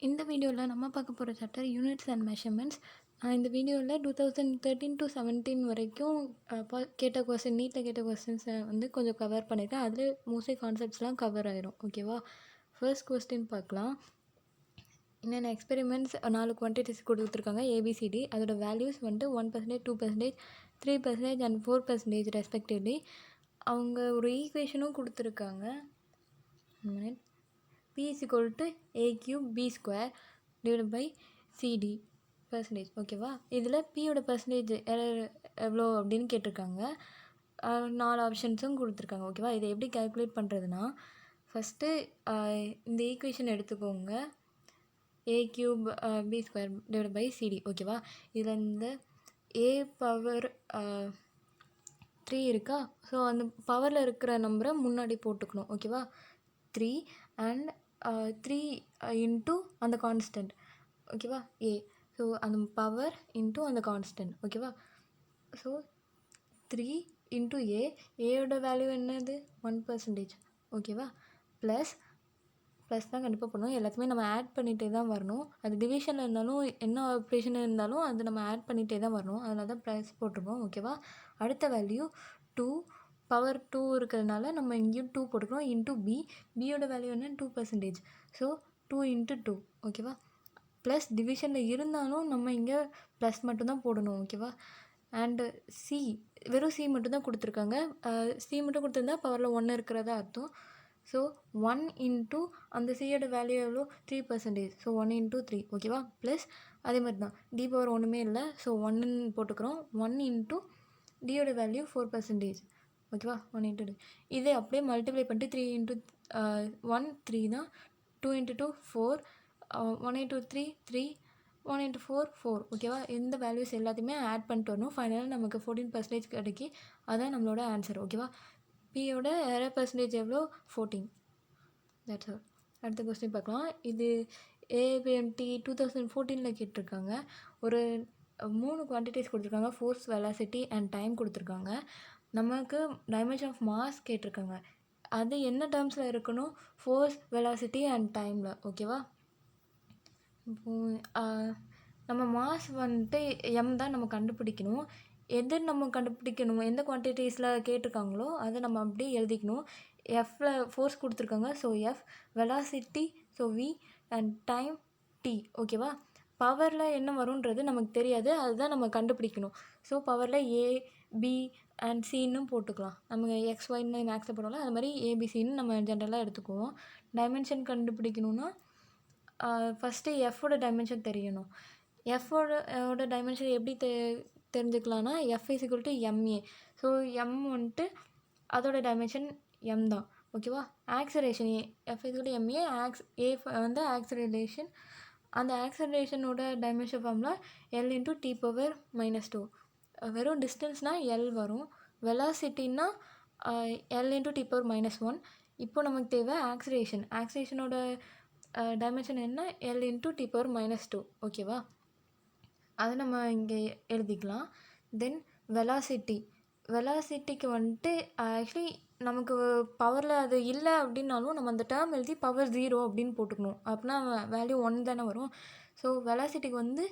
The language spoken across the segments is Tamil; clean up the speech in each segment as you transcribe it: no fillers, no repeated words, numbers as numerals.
இந்த வீடியோவில் நம்ம பார்க்க போகிற சாப்டர் யூனிட்ஸ் அண்ட் மெஷர்மெண்ட்ஸ். இந்த வீடியோவில் 2013 to 17 வரைக்கும் கேட்ட கொஸ்டின் நீட்டில் கேட்ட கொஸ்டின்ஸை வந்து கொஞ்சம் கவர் பண்ணியிருக்கேன். அதில் மோஸ்ட்லி கான்செப்ட்ஸ்லாம் கவர் ஆயிரும். ஓகேவா? ஃபர்ஸ்ட் கொஸ்டின் பார்க்கலாம். என்னென்ன எக்ஸ்பெரிமெண்ட்ஸ் 4 குவான்டிட்டிஸ் கொடுத்துருக்காங்க ஏபிசிடி. அதோட வேல்யூஸ் வந்துட்டு 1%, 2%, 3% அண்ட் 4% ரெஸ்பெக்டிவ்லி. அவங்க ஒரு ஈக்குவேஷனும் கொடுத்துருக்காங்க. P is equal to A cube B square divided by CD percentage. ஓகேவா? இதில் Pயோட பர்சன்டேஜ் எவ்வளோ அப்படின்னு கேட்டிருக்காங்க. 4 ஆப்ஷன்ஸும் கொடுத்துருக்காங்க. ஓகேவா? இதை எப்படி கால்குலேட் பண்ணுறதுனா, ஃபஸ்ட்டு இந்த ஈக்குவேஷன் எடுத்துக்கோங்க. A cube B square divided by CD. ஓகேவா? இதில் இந்த A பவர் 3 இருக்கா? ஸோ அந்த பவரில் இருக்கிற நம்பரை முன்னாடி போட்டுக்கணும். ஓகேவா? 3 அண்ட் 3 இன்ட்டு அந்த கான்ஸ்டன்ட். ஓகேவா? A. ஸோ அந்த பவர் இன்ட்டு அந்த கான்ஸ்டன்ட். ஓகேவா? ஸோ 3 இன்ட்டு ஏயோட வேல்யூ என்னது? 1%. ஓகேவா? ப்ளஸ் தான் கண்டிப்பாக பண்ணணும். எல்லாத்தையுமே நம்ம ஆட் பண்ணிகிட்டே தான் வரணும். அது டிவிஷனில் இருந்தாலும் என்ன ஆப்ரேஷன் இருந்தாலும் அது நம்ம ஆட் பண்ணிகிட்டே தான் வரணும். அதனால தான் ப்ளஸ் போட்டிருக்கோம். ஓகேவா? அடுத்த வேல்யூ 2 பவர் 2 இருக்கிறதுனால நம்ம இங்கேயும் 2 போட்டுக்கிறோம். இன்ட்டு பியோட வேல்யூ என்ன? 2%. So 2 into 2. ஓகேவா? ப்ளஸ் டிவிஷனில் இருந்தாலும் நம்ம இங்கே ப்ளஸ் மட்டும்தான் போடணும். ஓகேவா? அண்டு வெறும் சி மட்டும்தான் கொடுத்துருக்காங்க. சி மட்டும் கொடுத்துருந்தா பவரில் 1 இருக்கிறதா அர்த்தம். ஸோ 1 இன்ட்டு அந்த சியோட வேல்யூ எவ்வளோ? 3%. So 1 into 3. ஓகேவா? ப்ளஸ் அதே மாதிரி தான் டி பவர் ஒன்றுமே இல்லை. ஸோ 1ன்னு போட்டுக்கிறோம். 1 இன்ட்டு டியோட வேல்யூ 4%. ஓகேவா? 1 இன்ட்டு 2. இதே அப்படியே மல்டிப்ளை பண்ணிட்டு 3 இன்ட்டு 1 3 தான். 2 இன்ட்டு 2 4. 1 இன்ட்டு 3 3. 1 இன்ட்டு 4 4. ஓகேவா? இந்த வேல்யூஸ் எல்லாத்தையுமே ஆட் பண்ணிட்டு வரணும். ஃபைனலாக நமக்கு 14% கிடைக்கி. அதான் நம்மளோட ஆன்சர். ஓகேவா? பியோட எரர் பர்சன்டேஜ் எவ்வளோ? 14. That's all. அடுத்த கொஸ்டின் பார்க்கலாம். இது ஏபிஎம்டி 2014 கேட்டிருக்காங்க. ஒரு 3 குவான்டிட்டிஸ் கொடுத்துருக்காங்க. ஃபோர்ஸ், வெலாசிட்டி அண்ட் டைம் கொடுத்துருக்காங்க. நமக்கு டைமென்ஷன் ஆஃப் மாஸ் கேட்டிருக்காங்க. அது என்ன டேர்ம்ஸில் இருக்கணும்? ஃபோர்ஸ், வெலாசிட்டி அண்ட் டைமில். ஓகேவா? இப்போது நம்ம மாஸ் வந்துட்டு எம் தான் நம்ம கண்டுபிடிக்கணும். எது நம்ம கண்டுபிடிக்கணும், எந்த குவான்டிட்டிஸில் கேட்டிருக்காங்களோ அதை நம்ம அப்படியே எழுதிக்கணும். எஃப்பில் ஃபோர்ஸ் கொடுத்துருக்காங்க. So F, velocity so V and time T. ஓகேவா? பவரில் என்ன வரும்ன்றது நமக்கு தெரியாது. அதுதான் நம்ம கண்டுபிடிக்கணும். ஸோ பவரில் ஏ, பி அண்ட் சின்னு போட்டுக்கலாம். நம்ம எக்ஸ் ஒய்ன்னு மேக்ஸில் போடுவோம்ல, அது மாதிரி ஏபிசின்னு நம்ம ஜென்ரலாக எடுத்துக்குவோம். டைமென்ஷன் கண்டுபிடிக்கணும்னா ஃபஸ்ட்டு எஃபோட டைமென்ஷன் தெரியணும். எஃபோட டைமென்ஷன் எப்படி தெரிஞ்சுக்கலான்னா, F is equal to MA. So M வந்துட்டு அதோட டைமென்ஷன் எம் தான். ஓகேவா? Acceleration F is equal to MA. A வந்து ஆக்சலேஷன். அந்த ஆக்சலேஷனோட dimension formula L into T power -2. வெறும் டிஸ்டன்ஸ்னால் எல் வரும். வெலாசிட்டின்னா எல் இன்ட்டு டி பவர் -1. இப்போ நமக்கு தேவை ஆக்சலேஷனோட டைமென்ஷன் என்ன? L into T power -2. ஓகேவா? அது நம்ம இங்கே எழுதிக்கலாம். தென் வெலாசிட்டிக்கு வந்துட்டு ஆக்சுவலி நமக்கு பவரில் அது இல்லை அப்படின்னாலும் நம்ம அந்த டேர்ம் எழுதி பவர் 0 அப்படின்னு போட்டுக்கணும். அப்படின்னா வேல்யூ 1 தானே வரும். ஸோ வெலாசிட்டிக்கு வந்து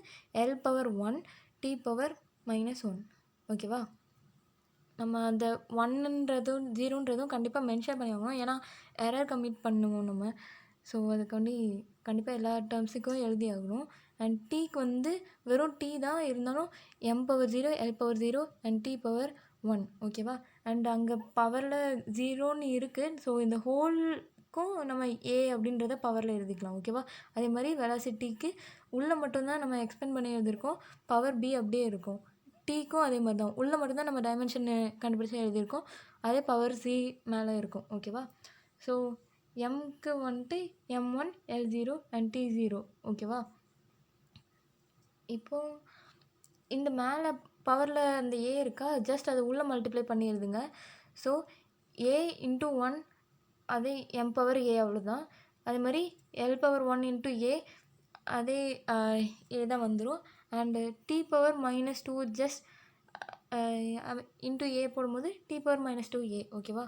எல் பவர் 1 டி பவர் -1. ஓகேவா? நம்ம அந்த 1ன்றதும் 0ன்றதும் கண்டிப்பாக மென்ஷன் பண்ணி வாங்கணும். ஏன்னா எரர் கமிட் பண்ணுவோம் நம்ம. ஸோ அதுக்காண்டி கண்டிப்பாக எல்லா டேர்ம்ஸுக்கும் எழுதி ஆகணும். அண்ட் டீக்கு வந்து வெறும் டி தான் இருந்தாலும் M power 0, L power 0 and T power 1. ஓகேவா? அண்ட் அங்கே பவரில் 0ன்னு இருக்குது. ஸோ இந்த ஹோல்க்கும் நம்ம ஏ அப்படின்றத பவரில் எழுதிக்கலாம். ஓகேவா? அதே மாதிரி வெலாசிட்டிக்கு உள்ளே மட்டும்தான் நம்ம எக்ஸ்பெண்ட் பண்ணி எழுதியிருக்கோம். பவர் பி அப்படியே இருக்கும். டீக்கும் அதே மாதிரி தான். உள்ளே மட்டும்தான் நம்ம டைமென்ஷன் கண்டுபிடிச்சி எழுதியிருக்கோம். அதே பவர் சி மேலே இருக்கும். ஓகேவா? ஸோ எம்க்கு வந்துட்டு M1, L0 அண்ட் T0. ஓகேவா? இப்போது இந்த மேலே பவரில் அந்த ஏ இருக்கா, ஜஸ்ட் அது உள்ளே மல்டிப்ளை பண்ணி எழுதுங்க. ஸோ ஏ இன்ட்டு 1 அதே எம் பவர் ஏ அவ்வளோதான். அதே மாதிரி எல் பவர் 1 இன்ட்டு ஏ அதே ஏ தான் வந்துடும். And T power -2 just into A போடும்போது டி பவர் -2 ஏ. ஓகேவா?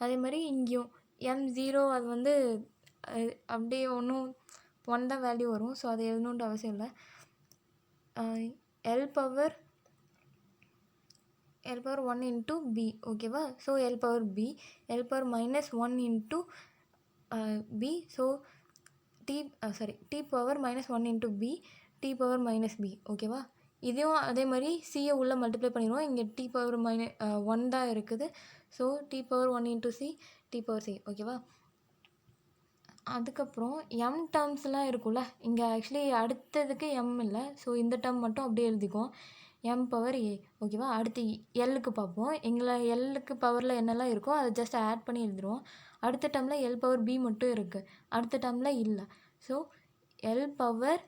அதே மாதிரி இங்கேயும் M0 அது வந்து அப்படியே ஒன்றும் 1 தான் வேல்யூ வரும். ஸோ அதை எழுதணுன்ற அவசியம் இல்லை. எல் பவர் 1 இன்ட்டு பி ஓகேவா. So L power B, L power -1 into B. So T power -1 into B, T power -b ஓகேவா. இதையும் அதே மாதிரி சியை உள்ளே மல்டிப்ளை பண்ணிடுவோம். இங்கே டி பவர் -1 தான் இருக்குது. So T power 1 into C, T power C ஓகேவா. அதுக்கப்புறம் எம் டேர்ம்ஸ்லாம் இருக்கும்ல, இங்கே ஆக்சுவலி அடுத்ததுக்கு எம் இல்லை. ஸோ இந்த டேர்ம் மட்டும் அப்படியே எழுதிக்குவோம், எம் பவர் ஏ ஓகேவா. அடுத்து எல்லுக்கு பார்ப்போம். எல்லுக்கு பவரில் என்னெல்லாம் இருக்கோ அதை ஜஸ்ட் ஆட் பண்ணி எழுதிடுவோம். அடுத்த டேர்மில் எல் பவர் பி மட்டும் இருக்குது, அடுத்த டேர்மில் இல்லை. ஸோ எல் பவர்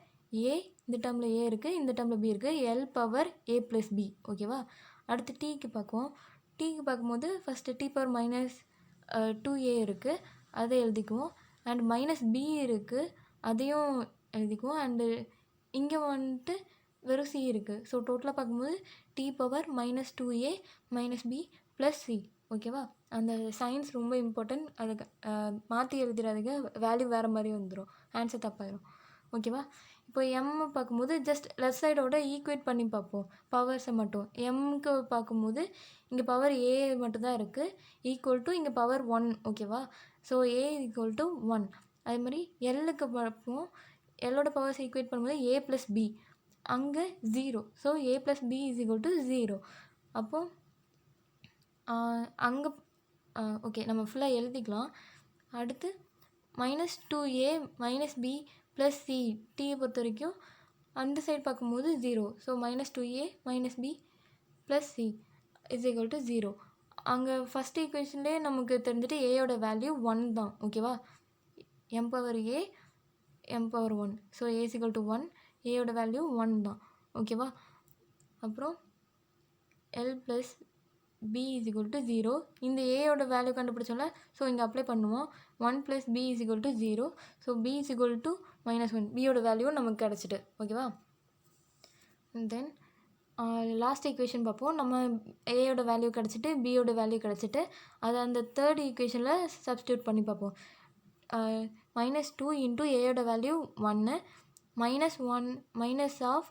ஏ, இந்த டேர்மில் ஏ இருக்குது, இந்த டேர்மில் பி இருக்குது, L power a plus B ஓகேவா. அடுத்து டீக்கு பார்க்குவோம். டீக்கு பார்க்கும்போது ஃபஸ்ட்டு டி பவர் -2a இருக்குது, அதை எழுதிக்குவோம். அண்ட் -b இருக்குது, அதையும் எழுதிக்குவோம். அண்டு இங்கே வந்துட்டு வெறும் சி இருக்குது. ஸோ டோட்டலாக பார்க்கும்போது T power -2a -b plus C ஓகேவா. அந்த சயின்ஸ் ரொம்ப இம்பார்ட்டன்ட், அதுக்கு மாற்றி எழுதிடாதீங்க, வேல்யூ வேறு மாதிரி வந்துடும், ஆன்சர் தப்பாயிடும் ஓகேவா. இப்போ எம் பார்க்கும்போது ஜஸ்ட் லெஃப்ட் சைடோட ஈக்குவேட் பண்ணி பார்ப்போம் பவர்ஸை மட்டும். எம்க்கு பார்க்கும்போது இங்கே பவர் ஏ மட்டும் தான் இருக்குது, ஈக்குவல் டு இங்கே பவர் 1 ஓகேவா. So A equal to 1. அதே மாதிரி எல்லுக்கு பார்ப்போம். எல்லோட பவர்ஸ் ஈக்குவேட் பண்ணும்போது ஏ ப்ளஸ் பி, அங்கே 0. So A plus B is equal to 0. அப்போது அங்கே ஓகே நம்ம ஃபுல்லாக எழுதிக்கலாம். அடுத்து -2a -b ப்ளஸ் சி, டீயை பொறுத்த வரைக்கும் அந்த சைடு பார்க்கும்போது 0. So -2a -b plus C is equal to 0. அங்கே ஃபஸ்ட் ஈக்குவேஷன்லேயே நமக்கு தெரிஞ்சுட்டு ஏயோட வேல்யூ 1 தான் ஓகேவா. M power A, M power 1. So A is equal to 1, ஏயோட வேல்யூ 1 தான் ஓகேவா. அப்புறம் L plus b is equal to 0. இந்த ஏயோட வேல்யூ கண்டுபிடிச்சோம்ல, ஸோ இங்கே அப்ளை பண்ணுவோம். 1 + b is equal to 0. So b is equal to -1. பியோட வேல்யூ நமக்கு கிடச்சிட்டு ஓகேவா. தென் லாஸ்ட் ஈக்குவேஷன் பார்ப்போம். நம்ம ஏயோட வேல்யூ கிடச்சிட்டு பியோட வேல்யூ கிடச்சிட்டு அதை அந்த தேர்ட் ஈக்குவேஷனில் சப்ஸ்டியூட் பண்ணி பார்ப்போம். -2 இன்ட்டு ஏயோட வேல்யூ 1, -1 மைனஸ் ஆஃப்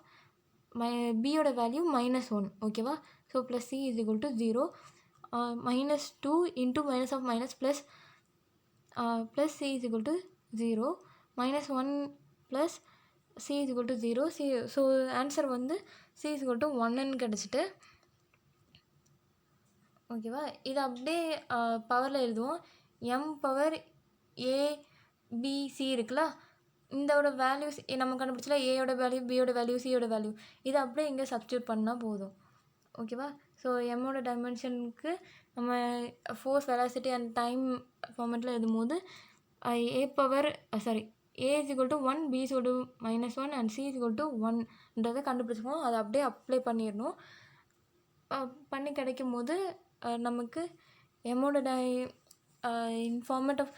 பியோட வேல்யூ -1 ஓகேவா. So plus C is equal to 0. -2 into minus of minus plus plus C is equal to 0, -1 plus C is equal to 0. C so answer வந்து சி இஸ் ஈக்குவல் டு 1ன்னு கிடச்சிட்டு ஓகேவா. இதை அப்படியே பவரில் எழுதுவோம். M power A B C இருக்குல்ல, இதோட வேல்யூஸ் நம்ம கண்டுபிடிச்சல, ஏயோட வேல்யூ, பியோட வேல்யூ, சியோட வேல்யூ, இதை அப்படியே இங்கே சப்ஸ்டியூட் பண்ணால் போதும் ஓகேவா. ஸோ எம்மோட டைமென்ஷனுக்கு நம்ம ஃபோர்ஸ், வெலாசிட்டி அண்ட் டைம் ஃபார்மெட்டில் எழுதும்போது A power A is equal to 1, B is equal to -1 and C is equal to 1ன்றதை கண்டுபிடிச்சிப்போம். அதை அப்படியே அப்ளை பண்ணிடணும். பண்ணி கிடைக்கும் போது நமக்கு எம்மோட in format of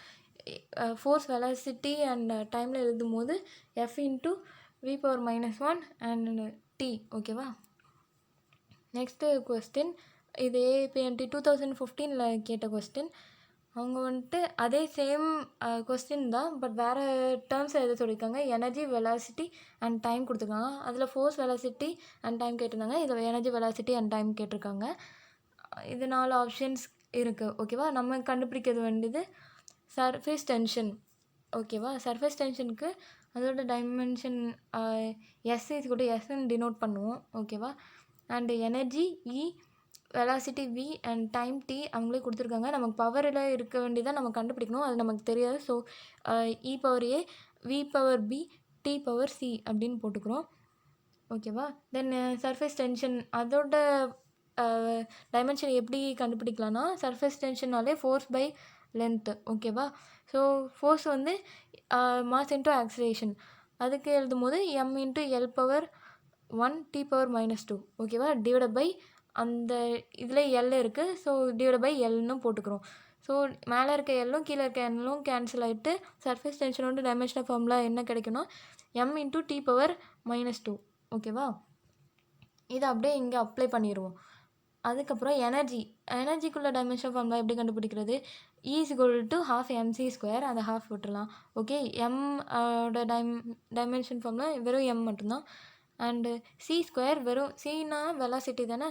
force, velocity and டைமில் எழுதும் போது F into V power -1 and T ஓகேவா. நெக்ஸ்ட்டு கொஸ்டின், இது ஏபிஎன்டி 2015 கேட்ட கொஸ்டின். அவங்க வந்துட்டு அதே சேம் கொஸ்டின் தான், பட் வேறு டேர்ம்ஸ் எழுத சொல்லியிருக்காங்க. எனர்ஜி, வெலாசிட்டி அண்ட் டைம் கொடுத்துருக்காங்க. அதில் ஃபோர்ஸ், வெலாசிட்டி அண்ட் டைம் கேட்டிருந்தாங்க, இதில் எனர்ஜி, வெலாசிட்டி அண்ட் டைம் கேட்டிருக்காங்க. இது 4 ஆப்ஷன்ஸ் இருக்குது ஓகேவா. நம்ம கண்டுபிடிக்கிறது வேண்டியது சர்ஃபேஸ் டென்ஷன் ஓகேவா. சர்ஃபேஸ் டென்ஷனுக்கு அதோட டைமென்ஷன் எஸ் இஸ் கூட எஸ்ன்னு டினோட் பண்ணுவோம் ஓகேவா. And energy E, velocity V and time T அவங்களே கொடுத்துருக்காங்க. நமக்கு பவரில் இருக்க வேண்டியதான் நம்ம கண்டுபிடிக்கணும், அது நமக்கு தெரியாது. So E power A, V power B, T power C அப்படின்னு போட்டுக்கிறோம் ஓகேவா. தென் சர்ஃபேஸ் டென்ஷன் அதோட டைமென்ஷன் எப்படி கண்டுபிடிக்கலான்னா, சர்ஃபேஸ் டென்ஷனாலே ஃபோர்ஸ் பை லென்த்து ஓகேவா. ஸோ ஃபோர்ஸ் வந்து மாஸ் இன்ட்டு ஆக்சிலேஷன், அதுக்கு எழுதும் போது M into L power 1 T power -2 ஓகேவா. டிவைட் பை அந்த இதில் எல் இருக்குது, ஸோ டிவைட் பை எல்னு போட்டுக்கிறோம். ஸோ மேலே இருக்க எல்லும் கீழே இருக்க எல்லும் கேன்சல் ஆகிட்டு சர்ஃபேஸ் டென்ஷனோட டைமென்ஷனல் ஃபார்முலா என்ன கிடைக்குன்னா எம் இன்ட்டு டி பவர் -2 ஓகேவா. இதை அப்படியே இங்கே அப்ளை பண்ணிடுவோம். அதுக்கப்புறம் எனர்ஜிக்குள்ளே டைமென்ஷனல் ஃபார்முலா எப்படி கண்டுபிடிக்கிறது, is equal to half MC square, அந்த ஹாஃப் விட்டுறலாம். ஓகே, எம் ஓட டைமென்ஷன் ஃபார்மில் வெறும் எம் மட்டும்தான். அண்டு சி ஸ்கொயர் வெறும் சின்னா வெலாசிட்டி தானே.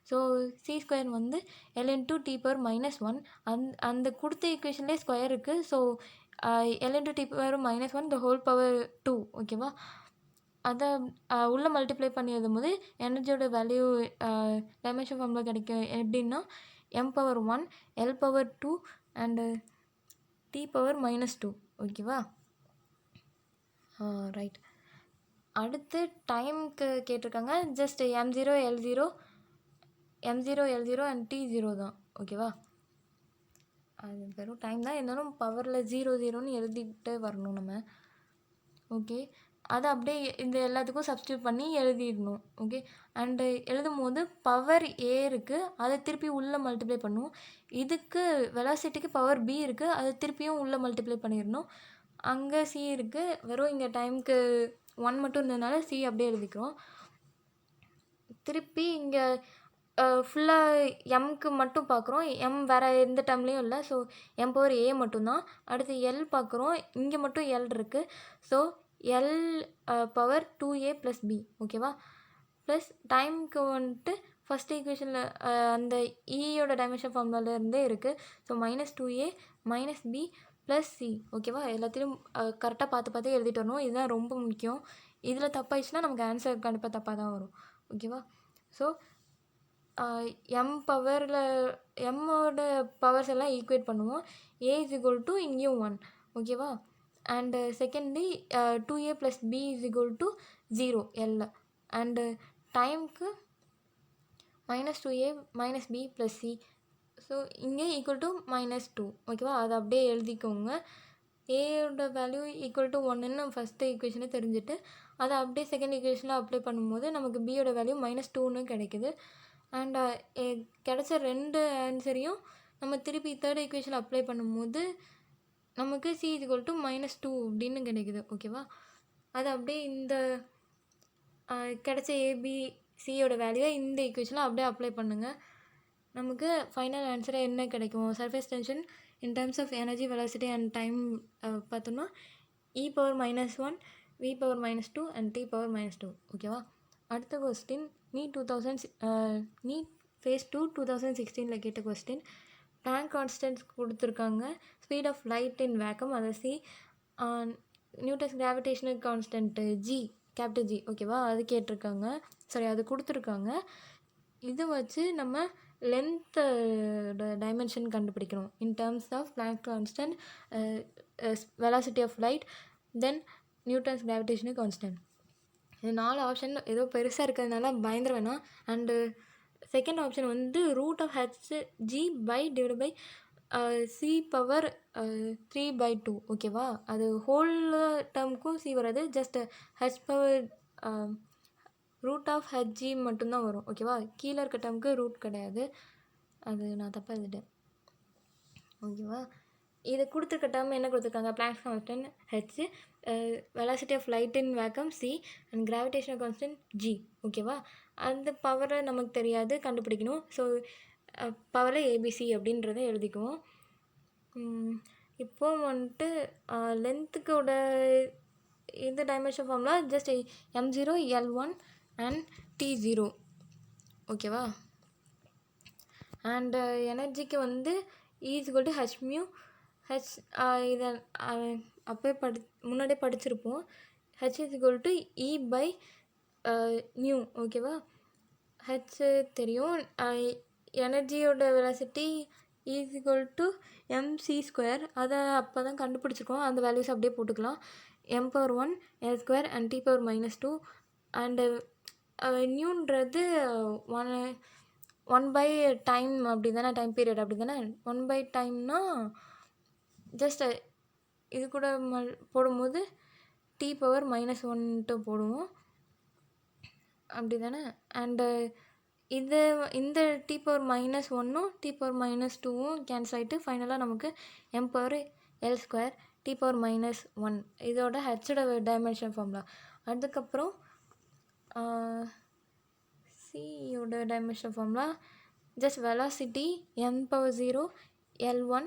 ஸோ சி ஸ்கொயர் வந்து எல் இன்டூ டி பவர் -1. அந்த கொடுத்த ஈக்குவேஷன்லேயே ஸ்கொயர் இருக்குது. So L into T power -1 the whole power 2. ஓகேவா, அதை உள்ளே மல்டிப்ளை பண்ணி எழுதும்போது எனர்ஜியோட வேல்யூ டைமென்ஷன் ஃபார்மில் கிடைக்கும். எப்படின்னா M power 1 L power 2 and T power -2. ஓகேவா, ரைட். அடுத்து டைமுக்கு கேட்டிருக்காங்க. Just M0 L0 and T0 தான். ஓகேவா, அது வெறும் டைம் தான், இருந்தாலும் பவரில் 0 எழுதிக்கிட்டே வரணும் நம்ம. ஓகே, அதை அப்படியே இந்த எல்லாத்துக்கும் சப்ஸ்டியூட் பண்ணி எழுதிடணும். ஓகே, அண்டு எழுதும் போது பவர் ஏ இருக்குது, அதை திருப்பி உள்ளே மல்டிப்ளை பண்ணுவோம். இதுக்கு வெலாசிட்டிக்கு பவர் பி இருக்குது, அதை திருப்பியும் உள்ளே மல்டிப்ளை பண்ணிடணும். அங்கே சி இருக்குது, வெறும் இங்கே டைமுக்கு 1 மட்டும் இருந்ததுனால சி அப்படியே எழுதிக்கிறோம். திருப்பி இங்கே ஃபுல்லாக எம்க்கு மட்டும் பார்க்குறோம். எம் வேறு எந்த டைம்லேயும் இல்லை. ஸோ எம் பவர் ஏ மட்டும்தான். அடுத்து எல் பார்க்குறோம், இங்கே மட்டும் எல் இருக்குது. So L power 2a + b. ஓகேவா, ப்ளஸ் டைமுக்கு வந்துட்டு ஃபஸ்ட் ஈக்குவேஷனில் அந்த ஈயோட டைமென்ஷன் ஃபார்முலாலேருந்தே இருக்குது. So -2a -b + c. ஓகேவா, எல்லாத்தையும் கரெக்டாக பார்த்து எழுதிட்டு வரணும். இதுதான் ரொம்ப முக்கியம். இதில் தப்பாயிடுச்சுன்னா நமக்கு ஆன்சர் கண்டிப்பாக தப்பாக தான் வரும். ஓகேவா, ஸோ எம் பவரில் எம்மோட பவர்ஸ் எல்லாம் ஈக்குவேட் பண்ணுவோம். ஏ இஸ் ஈக்குவல் டு இங்கேயும் 1. ஓகேவா, and secondly 2a + b is equal to 0 L. And டைமுக்கு -2a -b + c. ஸோ இங்கே ஈக்குவல் டு -2. ஓகேவா, அதை அப்படியே எழுதிக்கோங்க. ஏயோட வேல்யூ ஈக்குவல் டு 1ன்னு ஃபஸ்ட்டு ஈக்குவேஷனை தெரிஞ்சுட்டு அதை அப்படியே செகண்ட் ஈக்குவேஷனில் அப்ளை பண்ணும்போது நமக்கு பியோட வேல்யூ -2ன்னு கிடைக்குது. அண்ட் கிடைச்ச 2 ஆன்சரையும் நம்ம திருப்பி தேர்ட் ஈக்குவேஷனில் அப்ளை பண்ணும்போது நமக்கு சி இஸ் ஈக்குவல் டு -2 அப்படின்னு கிடைக்குது. ஓகேவா, அது அப்படியே இந்த கிடைச்ச ஏபிசியோட வேல்யூவை இந்த ஈக்குவேஷனில் அப்படியே அப்ளை பண்ணுங்கள். நமக்கு ஃபைனல் ஆன்சரை என்ன கிடைக்கும், surface tension in terms of energy, velocity and time பார்த்தோம்னா e power -1 v power -2 and t power -2. ஓகேவா, அடுத்த கொஸ்டின் நீட் ஃபேஸ் 2 2016 கேட்ட கொஸ்டின். பிளாங்க் கான்ஸ்டன்ட் கொடுத்துருக்காங்க. Speed of light in vacuum, அதை C. Newton's gravitational constant G, capital G. ஓகேவா, அது கேட்டிருக்காங்க. சரி, அது கொடுத்துருக்காங்க. இது வச்சு நம்ம லென்த்தோட டைமென்ஷன் கண்டுபிடிக்கணும். In terms of Planck constant, velocity of light, then Newton's gravitational constant. இது 4 ஆப்ஷன் ஏதோ பெருசாக இருக்கிறதுனால பயந்துட வேணாம். அண்டு செகண்ட் ஆப்ஷன் வந்து √(hg) c பவர் 3/2. ஓகேவா, அது ஹோல் டேர்முக்கும் சி வராது, ஜஸ்ட் h பவர் √(hg) மட்டும்தான் வரும். ஓகேவா, கீழே இருக்க டேர்முக்கு ரூட் கிடையாது, அது நான் தப்பாக எழுதிட்டேன். ஓகேவா, இதை கொடுத்துருக்க டேர்ம் என்ன கொடுத்துருக்காங்க, Planck constant H, velocity of light in vacuum C and gravitational constant G. ஓகேவா, அந்த பவரை நமக்கு தெரியாது, கண்டுபிடிக்கணும். ஸோ பவரில் ஏபிசி அப்படின்றத எழுதிக்குவோம். இப்போது வந்துட்டு லென்த்துக்கோட இந்த டைமென்ஷன் ஃபார்ம்ல just M0 L1 and T0. ஓகேவா, அண்டு எனர்ஜிக்கு வந்து E = hμ. இதை அப்போ முன்னாடியே படிச்சிருப்போம். h = E/μ. ஓகேவா, h தெரியும். எனர்ஜியோட வெலாசிட்டி E = mc². அதை அப்போ தான் கண்டுபிடிச்சிருக்கோம். அந்த வேல்யூஸ் அப்படியே போட்டுக்கலாம். m power 1 L² and t power -2. And நியூன்றது 1/டைம் அப்படி தானே, டைம் பீரியட் அப்படி தானே. 1/டைம்னா ஜஸ்ட் இது கூட போடும்போது t பவர் -1 போடுவோம், அப்படி தானே. அண்டு இந்த t பவர் -1ம் t பவர் -2ம் கேன்சல் ஆகிட்டு ஃபைனலாக நமக்கு m power L² t power -1 இதோட ஹெச்சோட டைமென்ஷன் ஃபார்முலா. அதுக்கப்புறம் சியோட dimension formula just velocity m power 0 L1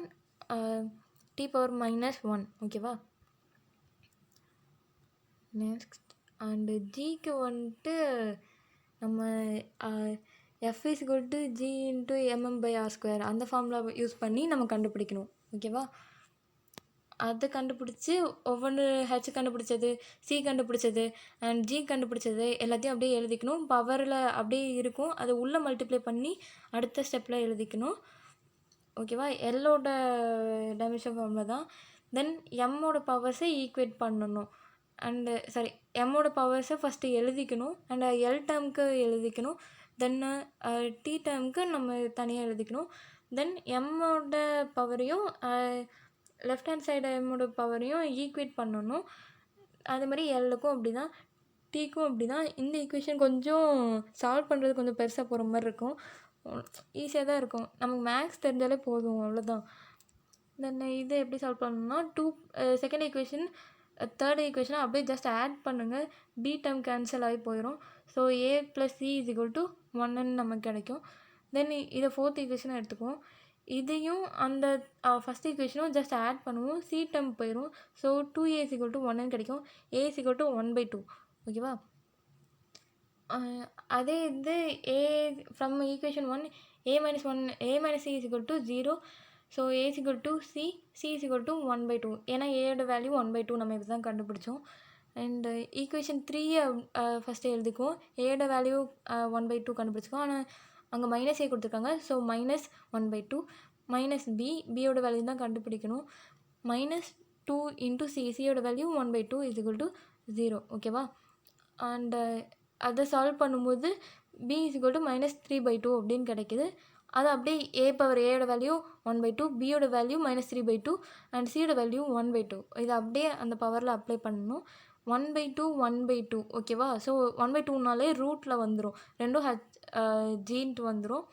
T power -1 ஓகேவா. நெக்ஸ்ட் அண்டு ஜிக்கு வந்துட்டு நம்ம F is equal to G into mm/r² அந்த ஃபார்முலா யூஸ் பண்ணி நம்ம கண்டுபிடிக்கணும் ஓகேவா. அதை கண்டுபிடிச்சி ஒவ்வொன்று ஹெச் கண்டுபிடிச்சது, சி கண்டுபிடிச்சது அண்ட் ஜி கண்டுபிடிச்சது எல்லாத்தையும் அப்படியே எழுதிக்கணும். பவரில் அப்படியே இருக்கும், அதை உள்ளே மல்டிப்ளை பண்ணி அடுத்த ஸ்டெப்பில் எழுதிக்கணும் ஓகேவா. எல்லோட டைமென்ஷன் ஃபார்முலா தான். தென் எம்மோட பவர்ஸை ஈக்குவேட் பண்ணணும். அண்டு எம்மோட பவர்ஸை ஃபஸ்ட்டு எழுதிக்கணும் அண்ட் எல் டேர்முக்கு எழுதிக்கணும். தென் டி டேர்முக்கு நம்ம தனியாக எழுதிக்கணும். தென் எம்மோட பவரையும் லெஃப்ட் ஹேண்ட் சைடு எம்மோட பவரையும் ஈக்குவேட் பண்ணணும். அது மாதிரி எல்லுக்கும் அப்படி தான், டீக்கும் அப்படி தான். இந்த ஈக்குவேஷன் கொஞ்சம் சால்வ் பண்ணுறது கொஞ்சம் பெருசாக போகிற மாதிரி இருக்கும், ஈஸியாக தான் இருக்கும். நமக்கு மேக்ஸ் தெரிஞ்சாலே போதும், அவ்வளோதான். தென் இதை எப்படி சால்வ் பண்ணணும்னா செகண்ட் ஈக்குவேஷன் தேர்ட் ஈக்குவேஷனை அப்படியே ஜஸ்ட் ஆட் பண்ணுங்கள். பி டேர்ம் கேன்சல் ஆகி போயிடும். ஸோ a + c = 1ன்னு நமக்கு கிடைக்கும். தென் இதை ஃபோர்த் ஈக்குவேஷனை எடுத்துக்குவோம். இதையும் அந்த ஃபஸ்ட் ஈக்குவேஷனும் ஜஸ்ட் ஆட் பண்ணுவோம், சி டேர்ம் போயிடும். ஸோ 2a = 1ன்னு கிடைக்கும். a = 1/2 ஓகேவா. அதே இது a from equation 1 a - c = 0. So a = c, c = 1/2. ஏன்னா ஏயோட வேல்யூ 1/2 நம்ம இப்படி தான் கண்டுபிடிச்சோம். அண்டு ஈக்குவேஷன் 3 ஃபஸ்ட்டு எழுதிக்குவோம். ஏயோட வேல்யூ 1/2 கண்டுபிடிச்சிக்கோம். ஆனால் அங்கே -a கொடுத்துருக்காங்க. ஸோ -1/2 -b, பியோட வேல்யூ தான் கண்டுபிடிக்கணும். -2 × c, சியோட வேல்யூ 1/2 = 0 ஓகேவா. அண்டு அதை சால்வ் பண்ணும்போது b = -3/2 அப்படின்னு கிடைக்கிது. அது அப்படியே ஏயோட வேல்யூ 1/2, பியோட வேல்யூ -3/2 அண்ட் சியோட வேல்யூ 1/2. இதை அப்படியே அந்த பவரில் அப்ளை பண்ணணும். 1/2 1/2 ஓகேவா. ஸோ 1/2னாலே ரூட்டில் வந்துடும், ரெண்டும் ஜின்ட்டு வந்துடும்.